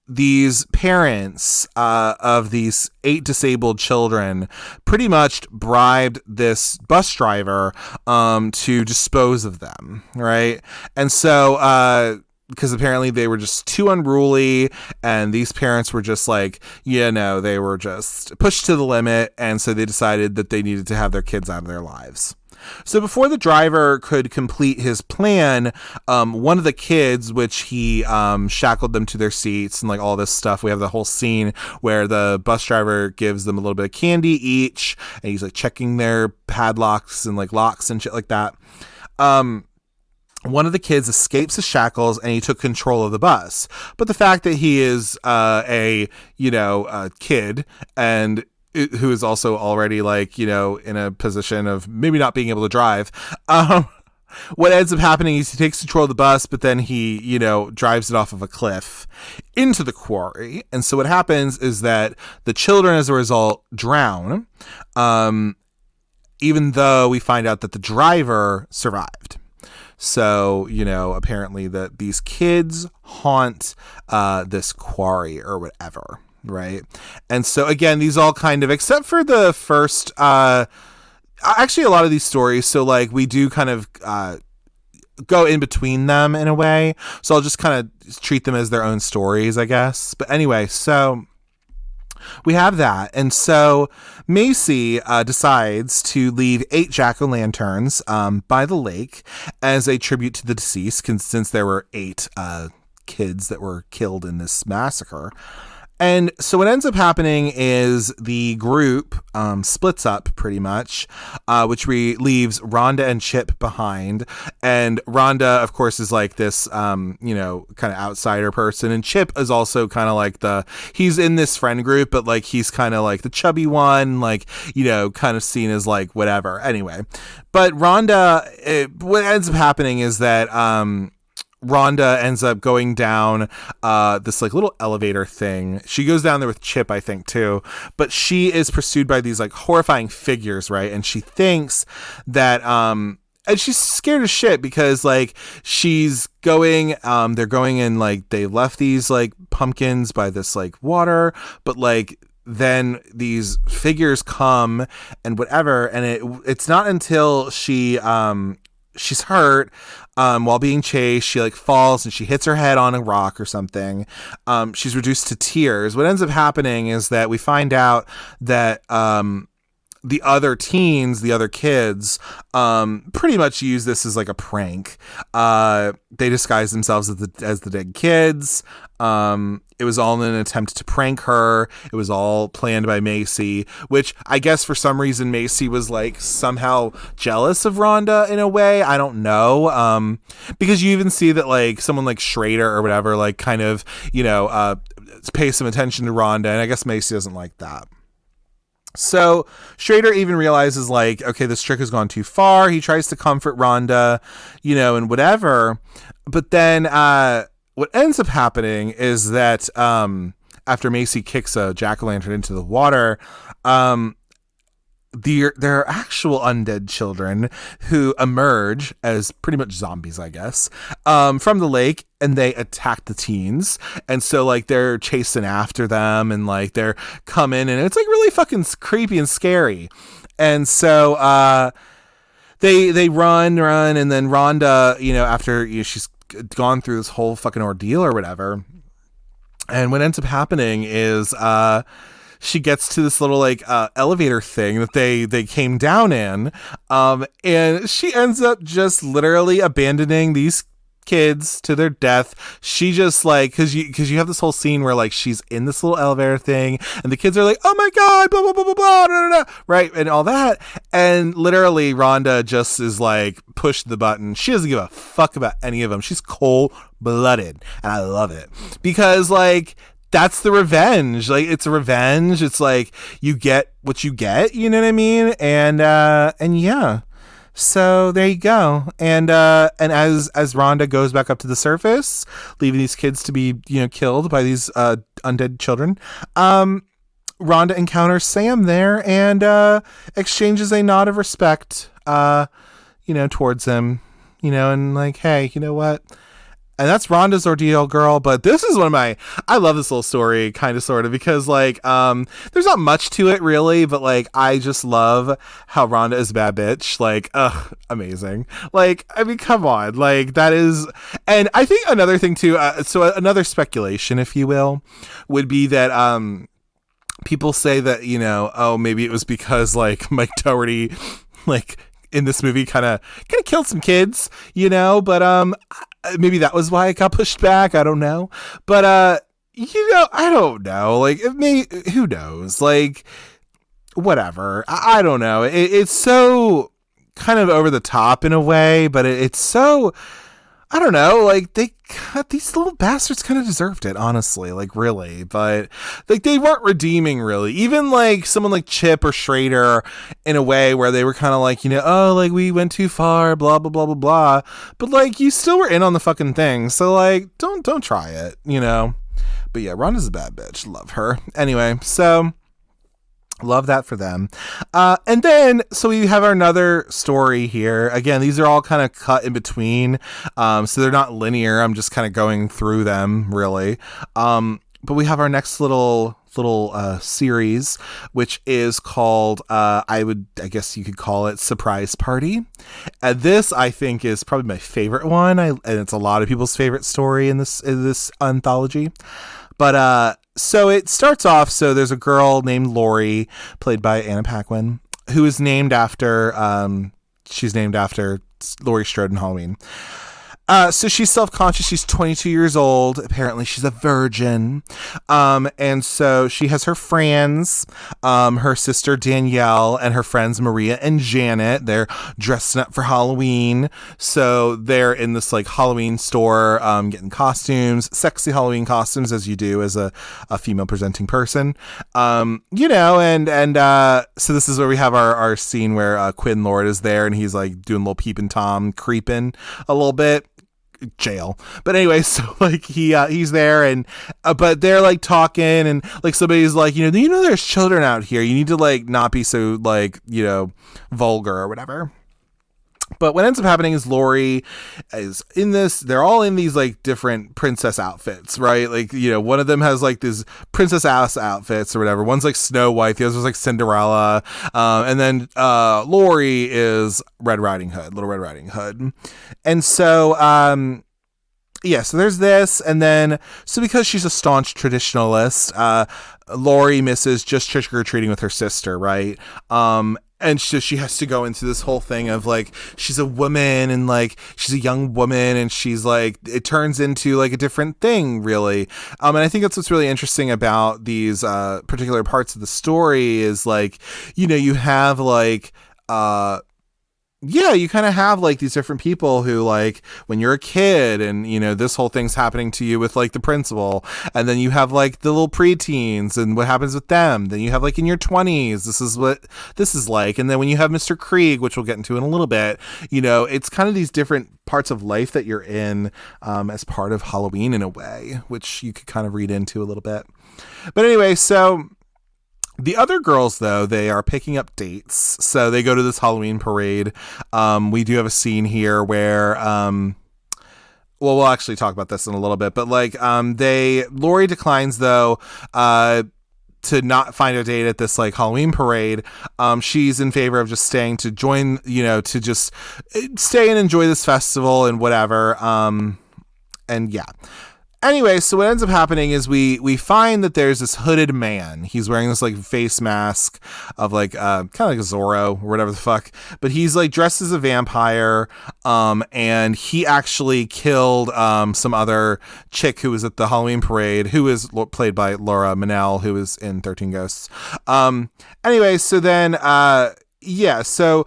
these parents of these 8 disabled children pretty much bribed this bus driver to dispose of them, right? And so because apparently they were just too unruly, and these parents were just like, they were just pushed to the limit, and so they decided that they needed to have their kids out of their lives. So before the driver could complete his plan, one of the kids, which he shackled them to their seats and like all this stuff. We have the whole scene where the bus driver gives them a little bit of candy each, and he's like checking their padlocks and like locks and shit like that. One of the kids escapes the shackles and he took control of the bus. But the fact that he is a kid and who is also already like, in a position of maybe not being able to drive. What ends up happening is he takes control of the bus, but then he, drives it off of a cliff into the quarry. And so what happens is that the children, as a result, drown, even though we find out that the driver survived. So, apparently that these kids haunt this quarry or whatever, right? And so, again, these all kind of, except for the first, actually a lot of these stories, so like we do kind of go in between them in a way. So I'll just kind of treat them as their own stories, I guess. But anyway, so we have that. And so Macy decides to leave 8 jack-o'-lanterns by the lake as a tribute to the deceased, since there were 8 kids that were killed in this massacre. And so what ends up happening is the group splits up pretty much, which leaves Rhonda and Chip behind. And Rhonda, of course, is like this, kind of outsider person. And Chip is also kind of like he's in this friend group, but like he's kind of like the chubby one, like, kind of seen as like whatever. Anyway, but Rhonda, what ends up happening is that Rhonda ends up going down this like little elevator thing. She goes down there with Chip, I think, too. But she is pursued by these like horrifying figures, right? And she thinks that and she's scared as shit because like she's going they're going in, like they left these like pumpkins by this like water, but like then these figures come and whatever, and it's not until she's hurt while being chased, she like falls and she hits her head on a rock or something. She's reduced to tears. What ends up happening is that we find out that the other teens, the other kids, pretty much use this as like a prank. They disguise themselves as the dead kids. It was all in an attempt to prank her. It was all planned by Macy, which I guess for some reason Macy was like somehow jealous of Rhonda in a way. I don't know. Because you even see that like someone like Schrader or whatever, like kind of, pay some attention to Rhonda. And I guess Macy doesn't like that. So Schrader even realizes like, okay, this trick has gone too far. He tries to comfort Rhonda, and whatever. But then, what ends up happening is that after Macy kicks a jack-o'-lantern into the water, there are actual undead children who emerge as pretty much zombies, I guess, from the lake, and they attack the teens. And so like they're chasing after them and like they're coming, and it's like really fucking creepy and scary. And so they run, and then Rhonda, after she's gone through this whole fucking ordeal or whatever, and what ends up happening is she gets to this little like elevator thing that they came down in, and she ends up just literally abandoning these kids to their death. She just like, because you have this whole scene where like she's in this little elevator thing and the kids are like, oh my god, blah blah blah blah blah, blah, blah, blah, right, and all that, and literally Rhonda just is like, push the button. She doesn't give a fuck about any of them. She's cold-blooded, and I love it because like that's the revenge. Like, it's a revenge. It's like you get what you get, you know what I mean? And yeah. So there you go. And as Rhonda goes back up to the surface, leaving these kids to be, killed by these undead children, Rhonda encounters Sam there and exchanges a nod of respect, towards him, and like, hey, you know what? And that's Rhonda's ordeal, girl. But this is I love this little story, kind of, sort of, because like, there's not much to it really, but like, I just love how Rhonda is a bad bitch. Like, amazing. Like, I mean, come on. Like, that is, and I think another thing too, so another speculation, if you will, would be that, people say that, maybe it was because like Mike Dougherty, like, in this movie kind of killed some kids, but maybe that was why it got pushed back. I don't know. But I don't know. Like, who knows? Like, whatever. I don't know. It's so kind of over the top in a way, but it's so, I don't know, like, these little bastards kind of deserved it, honestly, like, really, but, like, they weren't redeeming, really, even, like, someone like Chip or Schrader, in a way where they were kind of like, oh, like, we went too far, blah, blah, blah, blah, blah, but, like, you still were in on the fucking thing, so, like, don't try it, but yeah, Rhonda's a bad bitch, love her. Anyway, so love that for them. And then, so we have another story here. Again, these are all kind of cut in between. So they're not linear. I'm just kind of going through them, really. But we have our next little series, which is called, I guess you could call it Surprise Party. And this, I think, is probably my favorite one. And it's a lot of people's favorite story in this anthology. But, so it starts off, so there's a girl named Lori, played by Anna Paquin, who is named after, she's named after Laurie Strode in Halloween. So she's self-conscious. She's 22 years old. Apparently she's a virgin. And so she has her friends, her sister Danielle and her friends Maria and Janet. They're dressing up for Halloween. So they're in this like Halloween store, getting costumes, sexy Halloween costumes, as you do as a female presenting person. So this is where we have our scene where Quinn Lord is there and he's like doing a little peeping Tom creeping a little bit. Jail. But anyway, so like he's there and but they're like talking and like somebody's like, there's children out here. You need to like not be so like, vulgar or whatever. But what ends up happening is Lori is in this, they're all in these like different princess outfits, right? Like, one of them has like these princess ass outfits or whatever. One's like Snow White, the other's like Cinderella. And then Lori is Little Red Riding Hood. And so, so there's this. And then, so because she's a staunch traditionalist, Lori misses just trick-or-treating with her sister, right? And so she has to go into this whole thing of like, she's a woman and like, she's a young woman and she's like, it turns into like a different thing really. And I think that's what's really interesting about these particular parts of the story is like, you have like, you kind of have like these different people who like when you're a kid and this whole thing's happening to you with like the principal, and then you have like the little preteens and what happens with them, then you have like in your 20s this is what this is like, and then when you have Mr. Krieg, which we'll get into in a little bit, it's kind of these different parts of life that you're in as part of Halloween in a way, which you could kind of read into a little bit. But anyway, so the other girls, though, they are picking up dates. So they go to this Halloween parade. We do have a scene here where, we'll actually talk about this in a little bit, but like, Lori declines though, to not find a date at this like Halloween parade. She's in favor of just staying to join, to just stay and enjoy this festival and whatever. And yeah. Anyway, so what ends up happening is we find that there's this hooded man. He's wearing this like face mask of like kind of like a Zorro or whatever the fuck, but he's like dressed as a vampire. And he actually killed some other chick who was at the Halloween parade, who is played by Laura Manel, who was in 13 Ghosts. Anyway, so then so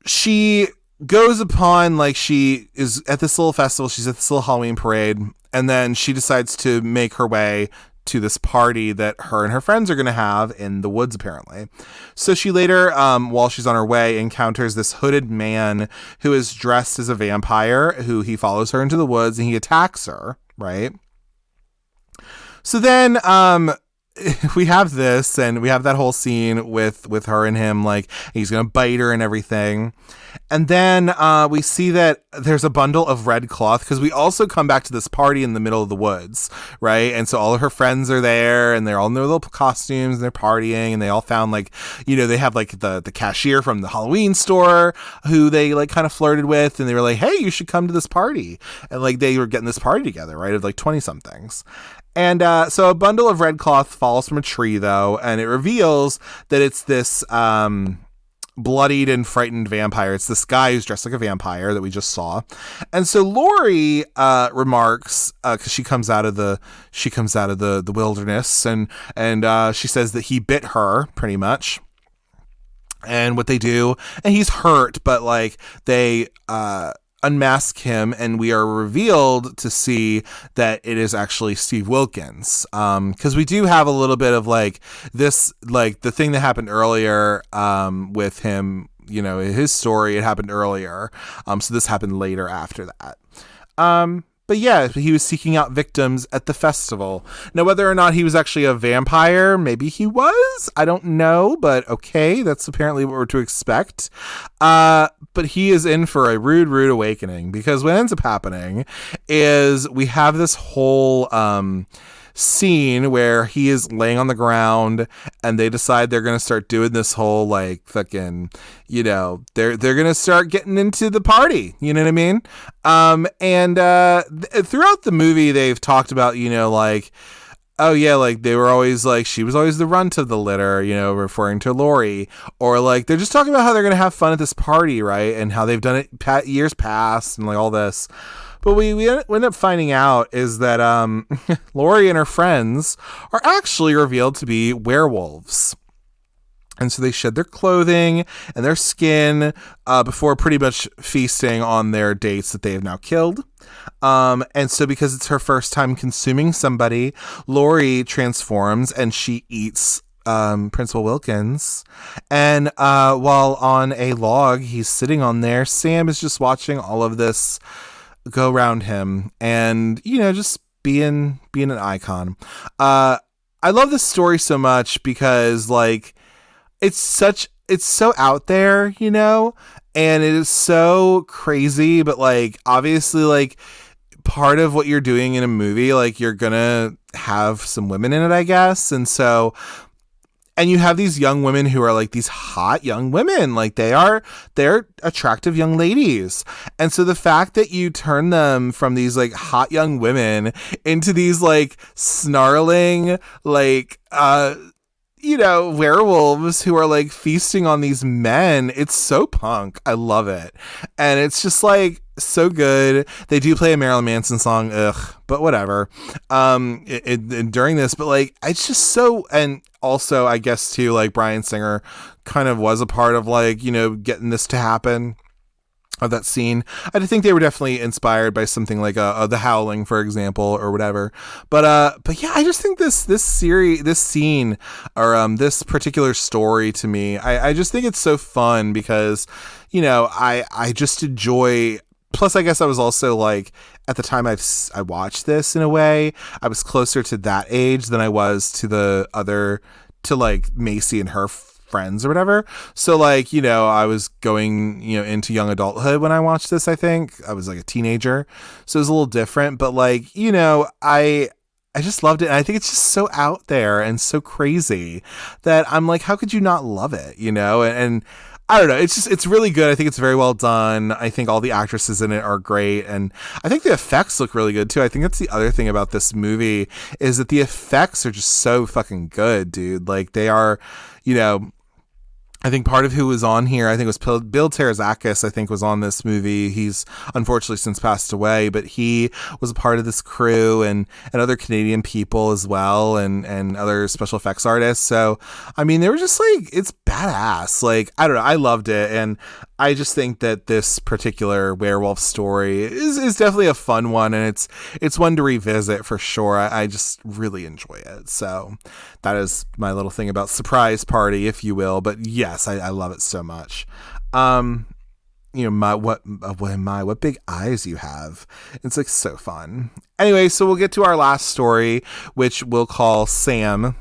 she goes upon, like, she is at this little festival, she's at this little Halloween parade, and then she decides to make her way to this party that her and her friends are going to have in the woods, apparently. So she later, while she's on her way, encounters this hooded man who is dressed as a vampire, who he follows her into the woods, and he attacks her, right? So then, we have this, and we have that whole scene with her and him, like, he's gonna bite her and everything. And then we see that there's a bundle of red cloth, because we also come back to this party in the middle of the woods, right? And so all of her friends are there, and they're all in their little costumes, and they're partying, and they all found, like, you know, they have like the cashier from the Halloween store who they like kind of flirted with, and they were like, hey, you should come to this party. And like they were getting this party together, right, of like 20 somethings. And so a bundle of red cloth falls from a tree, though, and it reveals that it's this bloodied and frightened vampire. It's this guy who's dressed like a vampire that we just saw. And so Lori remarks, because she comes out of the wilderness, and she says that he bit her, pretty much. And what they do, and he's hurt, but like they unmask him, and we are revealed to see that it is actually Steve Wilkins, because we do have a little bit of like this, like the thing that happened earlier with him, you know, his story, it happened earlier, so this happened later after that. But yeah, he was seeking out victims at the festival. Now, whether or not he was actually a vampire, maybe he was, I don't know, but okay, that's apparently what we're to expect. But he is in for a rude awakening, because what ends up happening is we have this whole scene where he is laying on the ground, and they decide they're going to start doing this whole like fucking, you know, they're going to start getting into the party, you know what I mean? Throughout the movie they've talked about, you know, like, oh yeah, like they were always like, she was always the runt of the litter, you know, referring to Lori, or like they're just talking about how they're going to have fun at this party, right? And how they've done it years past and like all this. But we end up finding out is that Lori and her friends are actually revealed to be werewolves. And so they shed their clothing and their skin before pretty much feasting on their dates that they have now killed. And so because it's her first time consuming somebody, Lori transforms and she eats Principal Wilkins. And while on a log he's sitting on there, Sam is just watching all of this go around him, and you know, just being an icon. I love this story so much because like it's so out there, you know, and it is so crazy, but like obviously like part of what you're doing in a movie, like you're gonna have some women in it, I guess. And so, and you have these young women who are like these hot young women, like they're attractive young ladies. And so the fact that you turn them from these like hot young women into these like snarling, like, you know, werewolves who are like feasting on these men, it's so punk. I love it. And it's just like so good. They do play a Marilyn Manson song, but whatever. During this, but like it's just so, and also I guess too, like Bryan Singer kind of was a part of like, you know, getting this to happen. Of that scene, I think they were definitely inspired by something like The Howling, for example, or whatever. But yeah, I just think this scene, or this particular story to me, I just think it's so fun because, you know, I just enjoy. Plus, I guess I was also like at the time I watched this in a way, I was closer to that age than I was to like Macy and her friends or whatever. So like, you know, I was going, you know, into young adulthood when I watched this. I think I was like a teenager, so it was a little different, but like, you know, I just loved it. And I think it's just so out there and so crazy that I'm like, how could you not love it? You know? And I don't know. It's really good. I think it's very well done. I think all the actresses in it are great. And I think the effects look really good too. I think that's the other thing about this movie is that the effects are just so fucking good, dude. Like they are, you know, I think part of who was on here, I think it was Bill Terzakis, I think was on this movie. He's unfortunately since passed away, but he was a part of this crew and other Canadian people as well and other special effects artists. So, I mean, they were just like, it's badass. Like, I don't know. I loved it. And I just think that this particular werewolf story is definitely a fun one. And it's one to revisit for sure. I just really enjoy it. So that is my little thing about Surprise Party, if you will. But yes, I love it so much. You know, what big eyes you have. It's like so fun. Anyway, so we'll get to our last story, which we'll call Sam.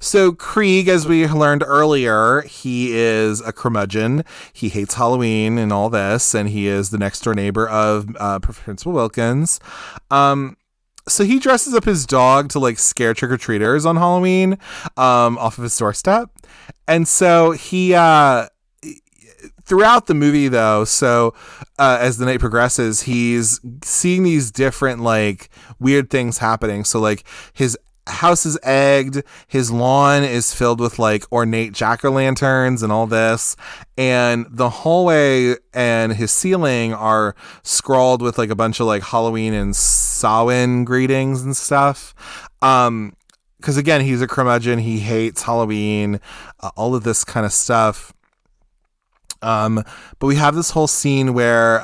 So Krieg, as we learned earlier, he is a curmudgeon. He hates Halloween and all this, and he is the next door neighbor of Principal Wilkins. So he dresses up his dog to like scare trick-or-treaters on Halloween off of his doorstep. And so he throughout the movie though, so as the night progresses, he's seeing these different like weird things happening. So like his house is egged, his lawn is filled with like ornate jack-o'-lanterns and all this, and the hallway and his ceiling are scrawled with like a bunch of like Halloween and Samhain greetings and stuff. Because again, he's a curmudgeon, he hates Halloween, all of this kind of stuff. But we have this whole scene where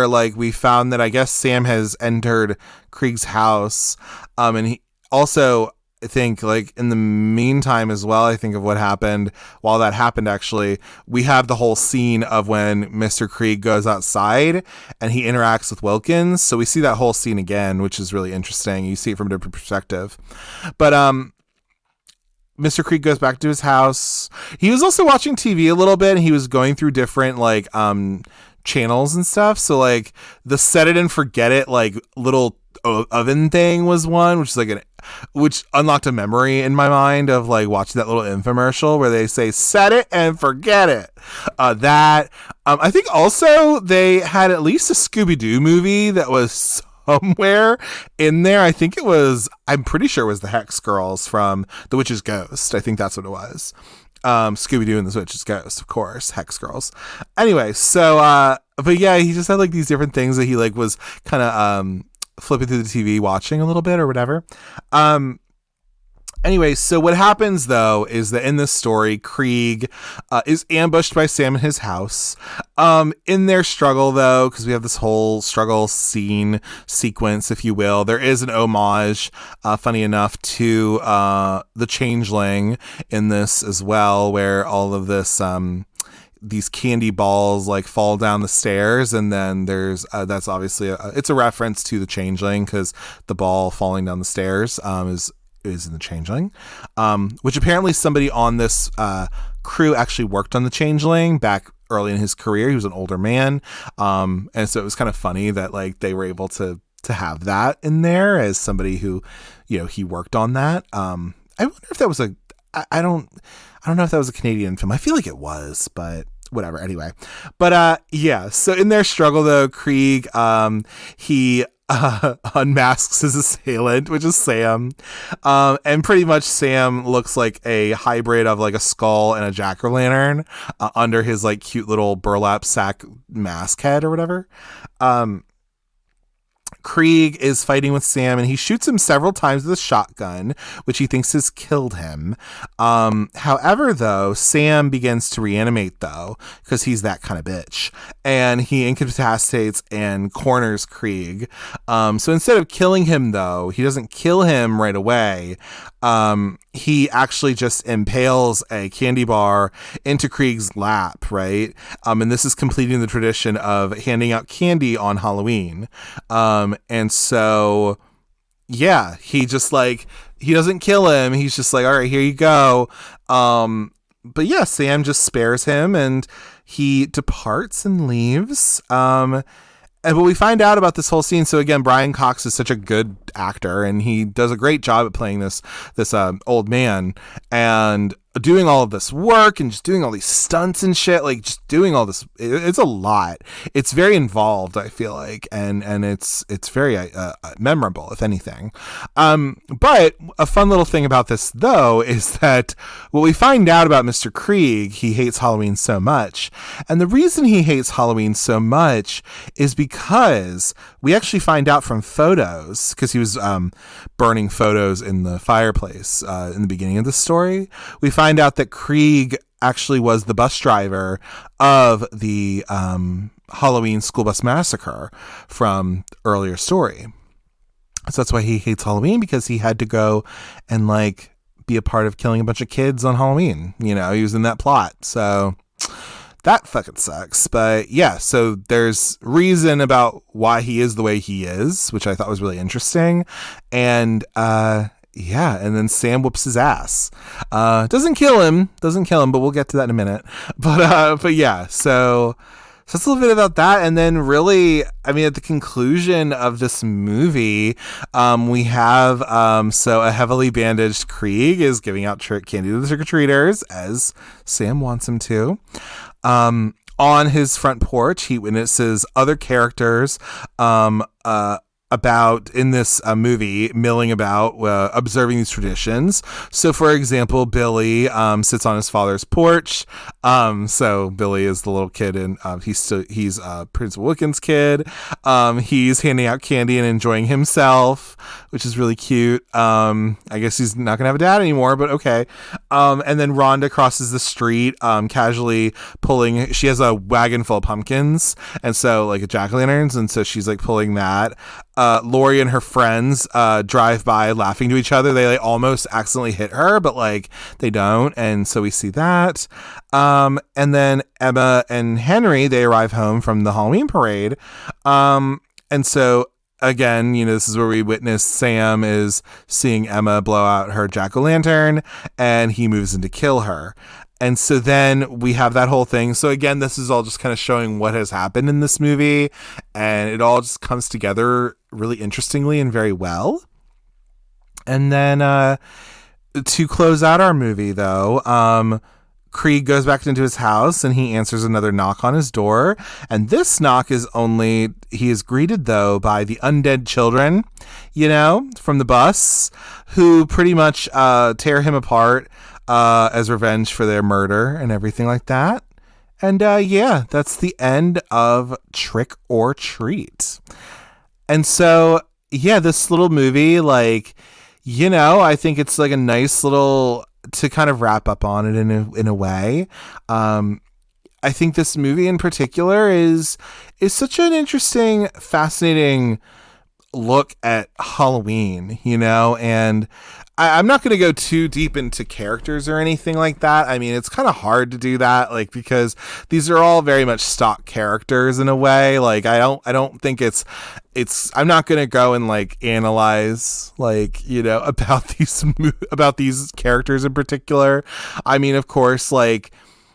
like we found that I guess Sam has entered Krieg's house. And he also, I think like in the meantime as well, I think of what happened while that happened, actually, we have the whole scene of when Mr. Krieg goes outside and he interacts with Wilkins. So we see that whole scene again, which is really interesting. You see it from a different perspective, but, Mr. Krieg goes back to his house. He was also watching TV a little bit and he was going through different like, channels and stuff. So like the set it and forget it like little oven thing was one, which is like which unlocked a memory in my mind of like watching that little infomercial where they say set it and forget it. I think also they had at least a Scooby-Doo movie that was somewhere in there. I'm pretty sure it was the Hex Girls from The Witch's Ghost. I think that's what it was. Scooby-Doo and the Witch's Ghost, of course, Hex Girls. Anyway, so, but yeah, he just had like these different things that he like was kind of, flipping through the TV, watching a little bit or whatever. Anyway, so what happens though is that in this story, Krieg is ambushed by Sam in his house. In their struggle though, because we have this whole struggle scene sequence, if you will, there is an homage, funny enough, to The Changeling in this as well, where all of this these candy balls like fall down the stairs, and then there's that's obviously it's a reference to The Changeling because the ball falling down the stairs is in The Changeling, which apparently somebody on this crew actually worked on The Changeling back early in his career. He was an older man, and so it was kind of funny that like they were able to have that in there as somebody who, you know, he worked on that. I wonder if that was I don't know if that was a Canadian film. I feel like it was, but whatever. Anyway, but yeah. So in their struggle though, Krieg he unmasks his assailant, which is Sam, and pretty much Sam looks like a hybrid of like a skull and a jack-o'-lantern under his like cute little burlap sack mask head or whatever. Krieg is fighting with Sam and he shoots him several times with a shotgun, which he thinks has killed him. However, though, Sam begins to reanimate though, because he's that kind of bitch, and he incapacitates and corners Krieg. So instead of killing him though, he doesn't kill him right away. He actually just impales a candy bar into Krieg's lap, right? And this is completing the tradition of handing out candy on Halloween. And so, yeah, he just like, he doesn't kill him. He's just like, all right, here you go. But yeah, Sam just spares him and he departs and leaves. And what we find out about this whole scene, so again, Brian Cox is such a good actor and he does a great job at playing this old man. And doing all of this work and just doing all these stunts and shit, like just doing all this. It's a lot. It's very involved, I feel like, and it's very memorable, if anything. But a fun little thing about this, though, is that what we find out about Mr. Krieg, he hates Halloween so much, and the reason he hates Halloween so much is because we actually find out from photos, because he was burning photos in the fireplace in the beginning of the story. We find out that Krieg actually was the bus driver of the Halloween school bus massacre from earlier story. So that's why he hates Halloween, because he had to go and like be a part of killing a bunch of kids on Halloween. You know, he was in that plot. So that fucking sucks. But yeah, so there's reason about why he is the way he is, which I thought was really interesting. And yeah, and then Sam whoops his ass. Doesn't kill him, but we'll get to that in a minute. But yeah, so that's a little bit about that. And then really, I mean, at the conclusion of this movie, we have, so a heavily bandaged Krieg is giving out candy to the trick-or-treaters, as Sam wants him to. On his front porch, he witnesses other characters, about in this movie milling about, observing these traditions. So for example, Billy sits on his father's porch. So Billy is the little kid, and he's Principal Wilkins' kid. He's handing out candy and enjoying himself, which is really cute. I guess he's not gonna have a dad anymore, but okay. And then Rhonda crosses the street, casually pulling. She has a wagon full of pumpkins, and so like jack-o'-lanterns, and so she's like pulling that. Lori and her friends drive by laughing to each other. They like almost accidentally hit her, but like they don't, and so we see that. And then Emma and Henry, they arrive home from the Halloween parade. And so again, you know, this is where we witness Sam is seeing Emma blow out her jack-o'-lantern, and he moves in to kill her. And so then we have that whole thing. So again, this is all just kind of showing what has happened in this movie, and it all just comes together really interestingly and very well. And then to close out our movie, though, Krieg goes back into his house and he answers another knock on his door. And this knock is he is greeted, though, by the undead children, you know, from the bus, who pretty much tear him apart as revenge for their murder and everything like that. And yeah, that's the end of Trick or Treat. And so, yeah, this little movie, like, you know, I think it's like a nice little to kind of wrap up on it in a way. I think this movie in particular is such an interesting, fascinating look at Halloween, you know, and I'm not going to go too deep into characters or anything like that. I mean, it's kind of hard to do that, like, because these are all very much stock characters in a way. Like, I don't think I'm not going to go and like analyze, like, you know, about these characters in particular. I mean, of course, like,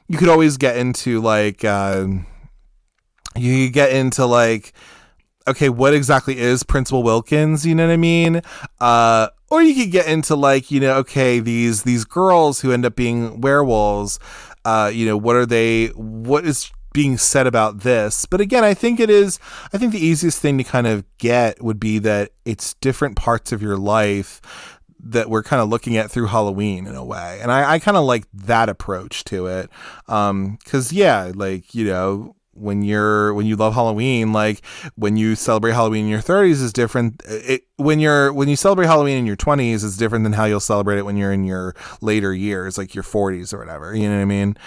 you could always get into like, okay, what exactly is Principal Wilkins? You know what I mean? Or you could get into like, you know, okay, these girls who end up being werewolves, you know, what is being said about this? But again, I think the easiest thing to kind of get would be that it's different parts of your life that we're kind of looking at through Halloween in a way. And I kind of like that approach to it. 'Cause yeah, like, you know, when you love Halloween, like when you celebrate Halloween in your 30s is different. When you celebrate Halloween in your 20s is different than how you'll celebrate it when you're in your later years, like your 40s or whatever, you know what I mean?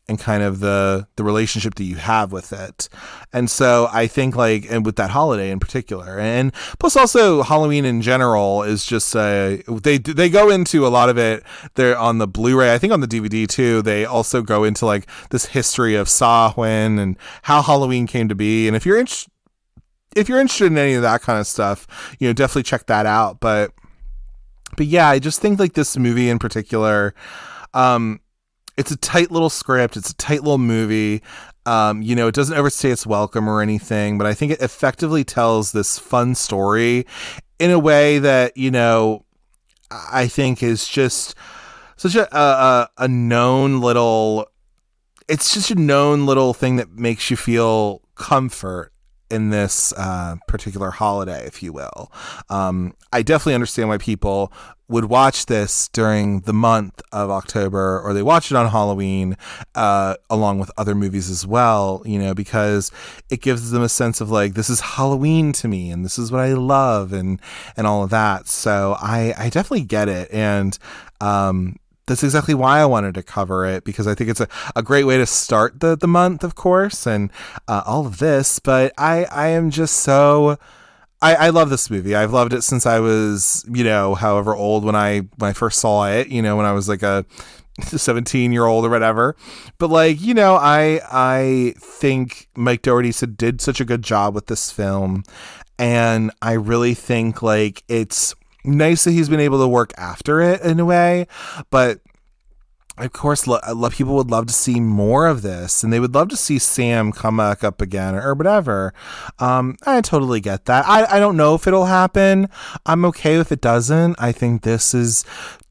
And kind of the relationship that you have with it. And so I think like, and with that holiday in particular, and plus also Halloween in general is just, they go into a lot of it there on the Blu-ray. I think on the DVD too, they also go into like this history of Samhain and how Halloween came to be. And if you're interested in any of that kind of stuff, you know, definitely check that out. But yeah, I just think like this movie in particular, it's a tight little script. It's a tight little movie. You know, it doesn't overstay its welcome or anything, but I think it effectively tells this fun story in a way that, you know, I think is just such a known little, it's just a known little thing that makes you feel comfort in this particular holiday, if you will. I definitely understand why people would watch this during the month of October, or they watch it on Halloween, along with other movies as well, because it gives them a sense of like, this is Halloween to me and this is what I love and all of that. So I definitely get it. And, that's exactly why I wanted to cover it, because I think it's a great way to start the month, of course, and all of this. But I am just so... I love this movie. I've loved it since I was, however old when I first saw it, when I was like a 17-year-old or whatever. But like, I think Mike Dougherty did such a good job with this film. And I really think like it's nice that he's been able to work after it in a way, but of course, people would love to see more of this, and they would love to see Sam come back up again or whatever. I totally get that. I don't know if it'll happen. I'm okay if it doesn't. I think this is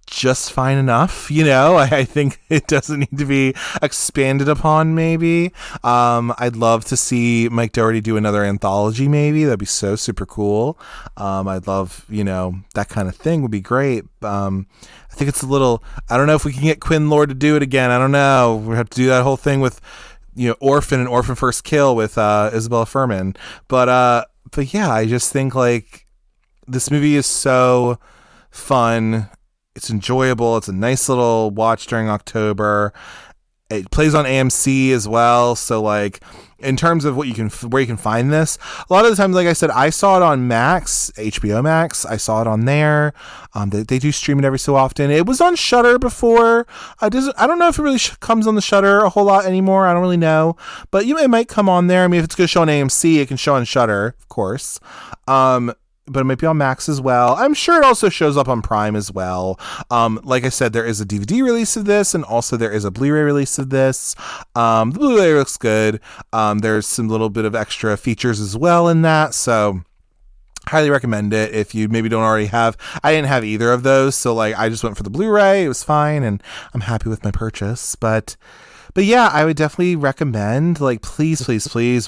just fine enough. I think it doesn't need to be expanded upon, maybe. I'd love to see Mike Dougherty do another anthology, maybe. That'd be so super cool. I'd love, that kind of thing would be great. I think it's a little, I don't know if we can get Quinn Lord to do it again. I don't know. We have to do that whole thing with, Orphan and Orphan First Kill with Isabella Fuhrman. But yeah, I just think like this movie is so fun. It's enjoyable. It's a nice little watch during October. It plays on AMC as well. So like in terms of where you can find this, a lot of the times, like I said, I saw it on Max, HBO Max. I saw it on there. They do stream it every so often. It was on Shudder before. I don't know if it really comes on the Shudder a whole lot anymore. I don't really know, but it might come on there. I mean, if it's going to show on AMC, it can show on Shudder, of course. But it might be on Max as well. I'm sure it also shows up on Prime as well. Like I said, there is a DVD release of this, and also there is a Blu-ray release of this. The Blu-ray looks good. There's some little bit of extra features as well in that, so highly recommend it if you maybe don't already have. I didn't have either of those, so like I just went for the Blu-ray. It was fine, and I'm happy with my purchase. But yeah, I would definitely recommend, like, please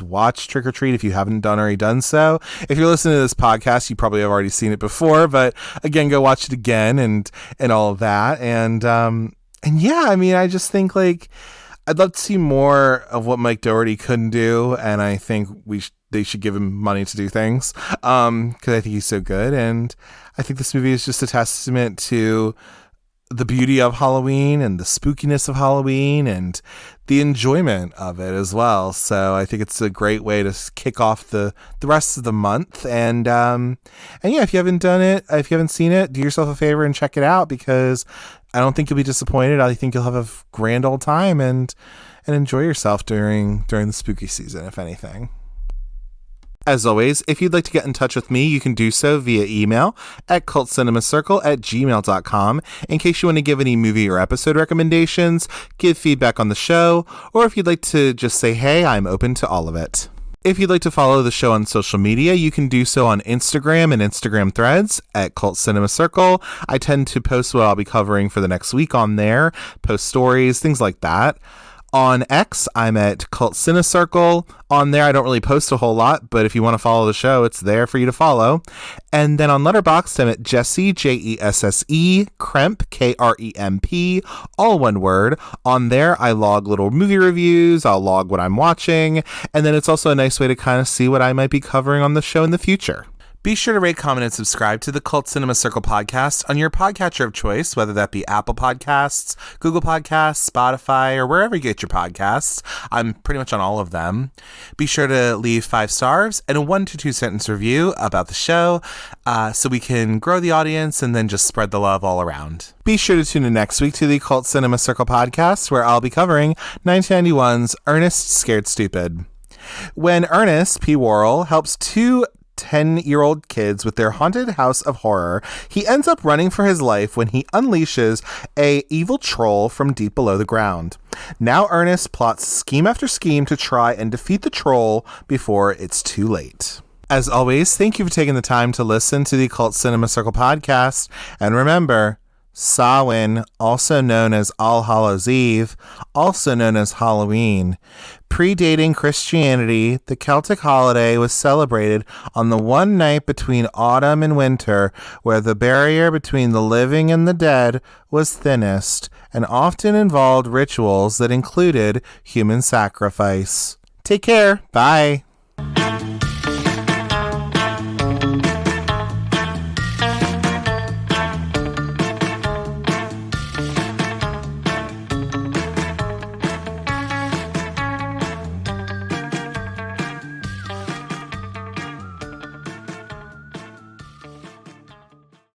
watch Trick or Treat if you haven't already done so. If you're listening to this podcast, you probably have already seen it before, but again, go watch it again and all of that. And yeah, I mean, I just think like I'd love to see more of what Mike Dougherty couldn't do, and I think they should give him money to do things, because I think he's so good, and I think this movie is just a testament to the beauty of Halloween and the spookiness of Halloween and the enjoyment of it as well. So I think it's a great way to kick off the rest of the month. And yeah, if you haven't seen it, do yourself a favor and check it out, because I don't think you'll be disappointed. I think you'll have a grand old time and enjoy yourself during the spooky season, if anything. As always, if you'd like to get in touch with me, you can do so via email at cultcinemacircle@gmail.com in case you want to give any movie or episode recommendations, give feedback on the show, or if you'd like to just say, hey, I'm open to all of it. If you'd like to follow the show on social media, you can do so on Instagram and Instagram threads at cultcinemacircle. I tend to post what I'll be covering for the next week on there, post stories, things like that. On X, I'm at cultcinecircle. On there, I don't really post a whole lot, but if you want to follow the show, it's there for you to follow. And then on Letterboxd, I'm at Jesse, Jesse, Kremp, Kremp, all one word. On there, I log little movie reviews, I'll log what I'm watching, and then it's also a nice way to kind of see what I might be covering on the show in the future. Be sure to rate, comment, and subscribe to the Cult Cinema Circle podcast on your podcatcher of choice, whether that be Apple Podcasts, Google Podcasts, Spotify, or wherever you get your podcasts. I'm pretty much on all of them. Be sure to leave 5 stars and a 1 to 2 sentence review about the show, so we can grow the audience and then just spread the love all around. Be sure to tune in next week to the Cult Cinema Circle podcast, where I'll be covering 1991's Ernest Scared Stupid. When Ernest P. Worrell helps 2 10-year-old kids with their haunted house of horror, he ends up running for his life when he unleashes a evil troll from deep below the ground. Now Ernest plots scheme after scheme to try and defeat the troll before it's too late. As always, thank you for taking the time to listen to the Cult Cinema Circle podcast, and remember, Samhain, also known as All Hallows' Eve, also known as Halloween. Predating Christianity, the Celtic holiday was celebrated on the one night between autumn and winter, where the barrier between the living and the dead was thinnest, and often involved rituals that included human sacrifice. Take care. Bye.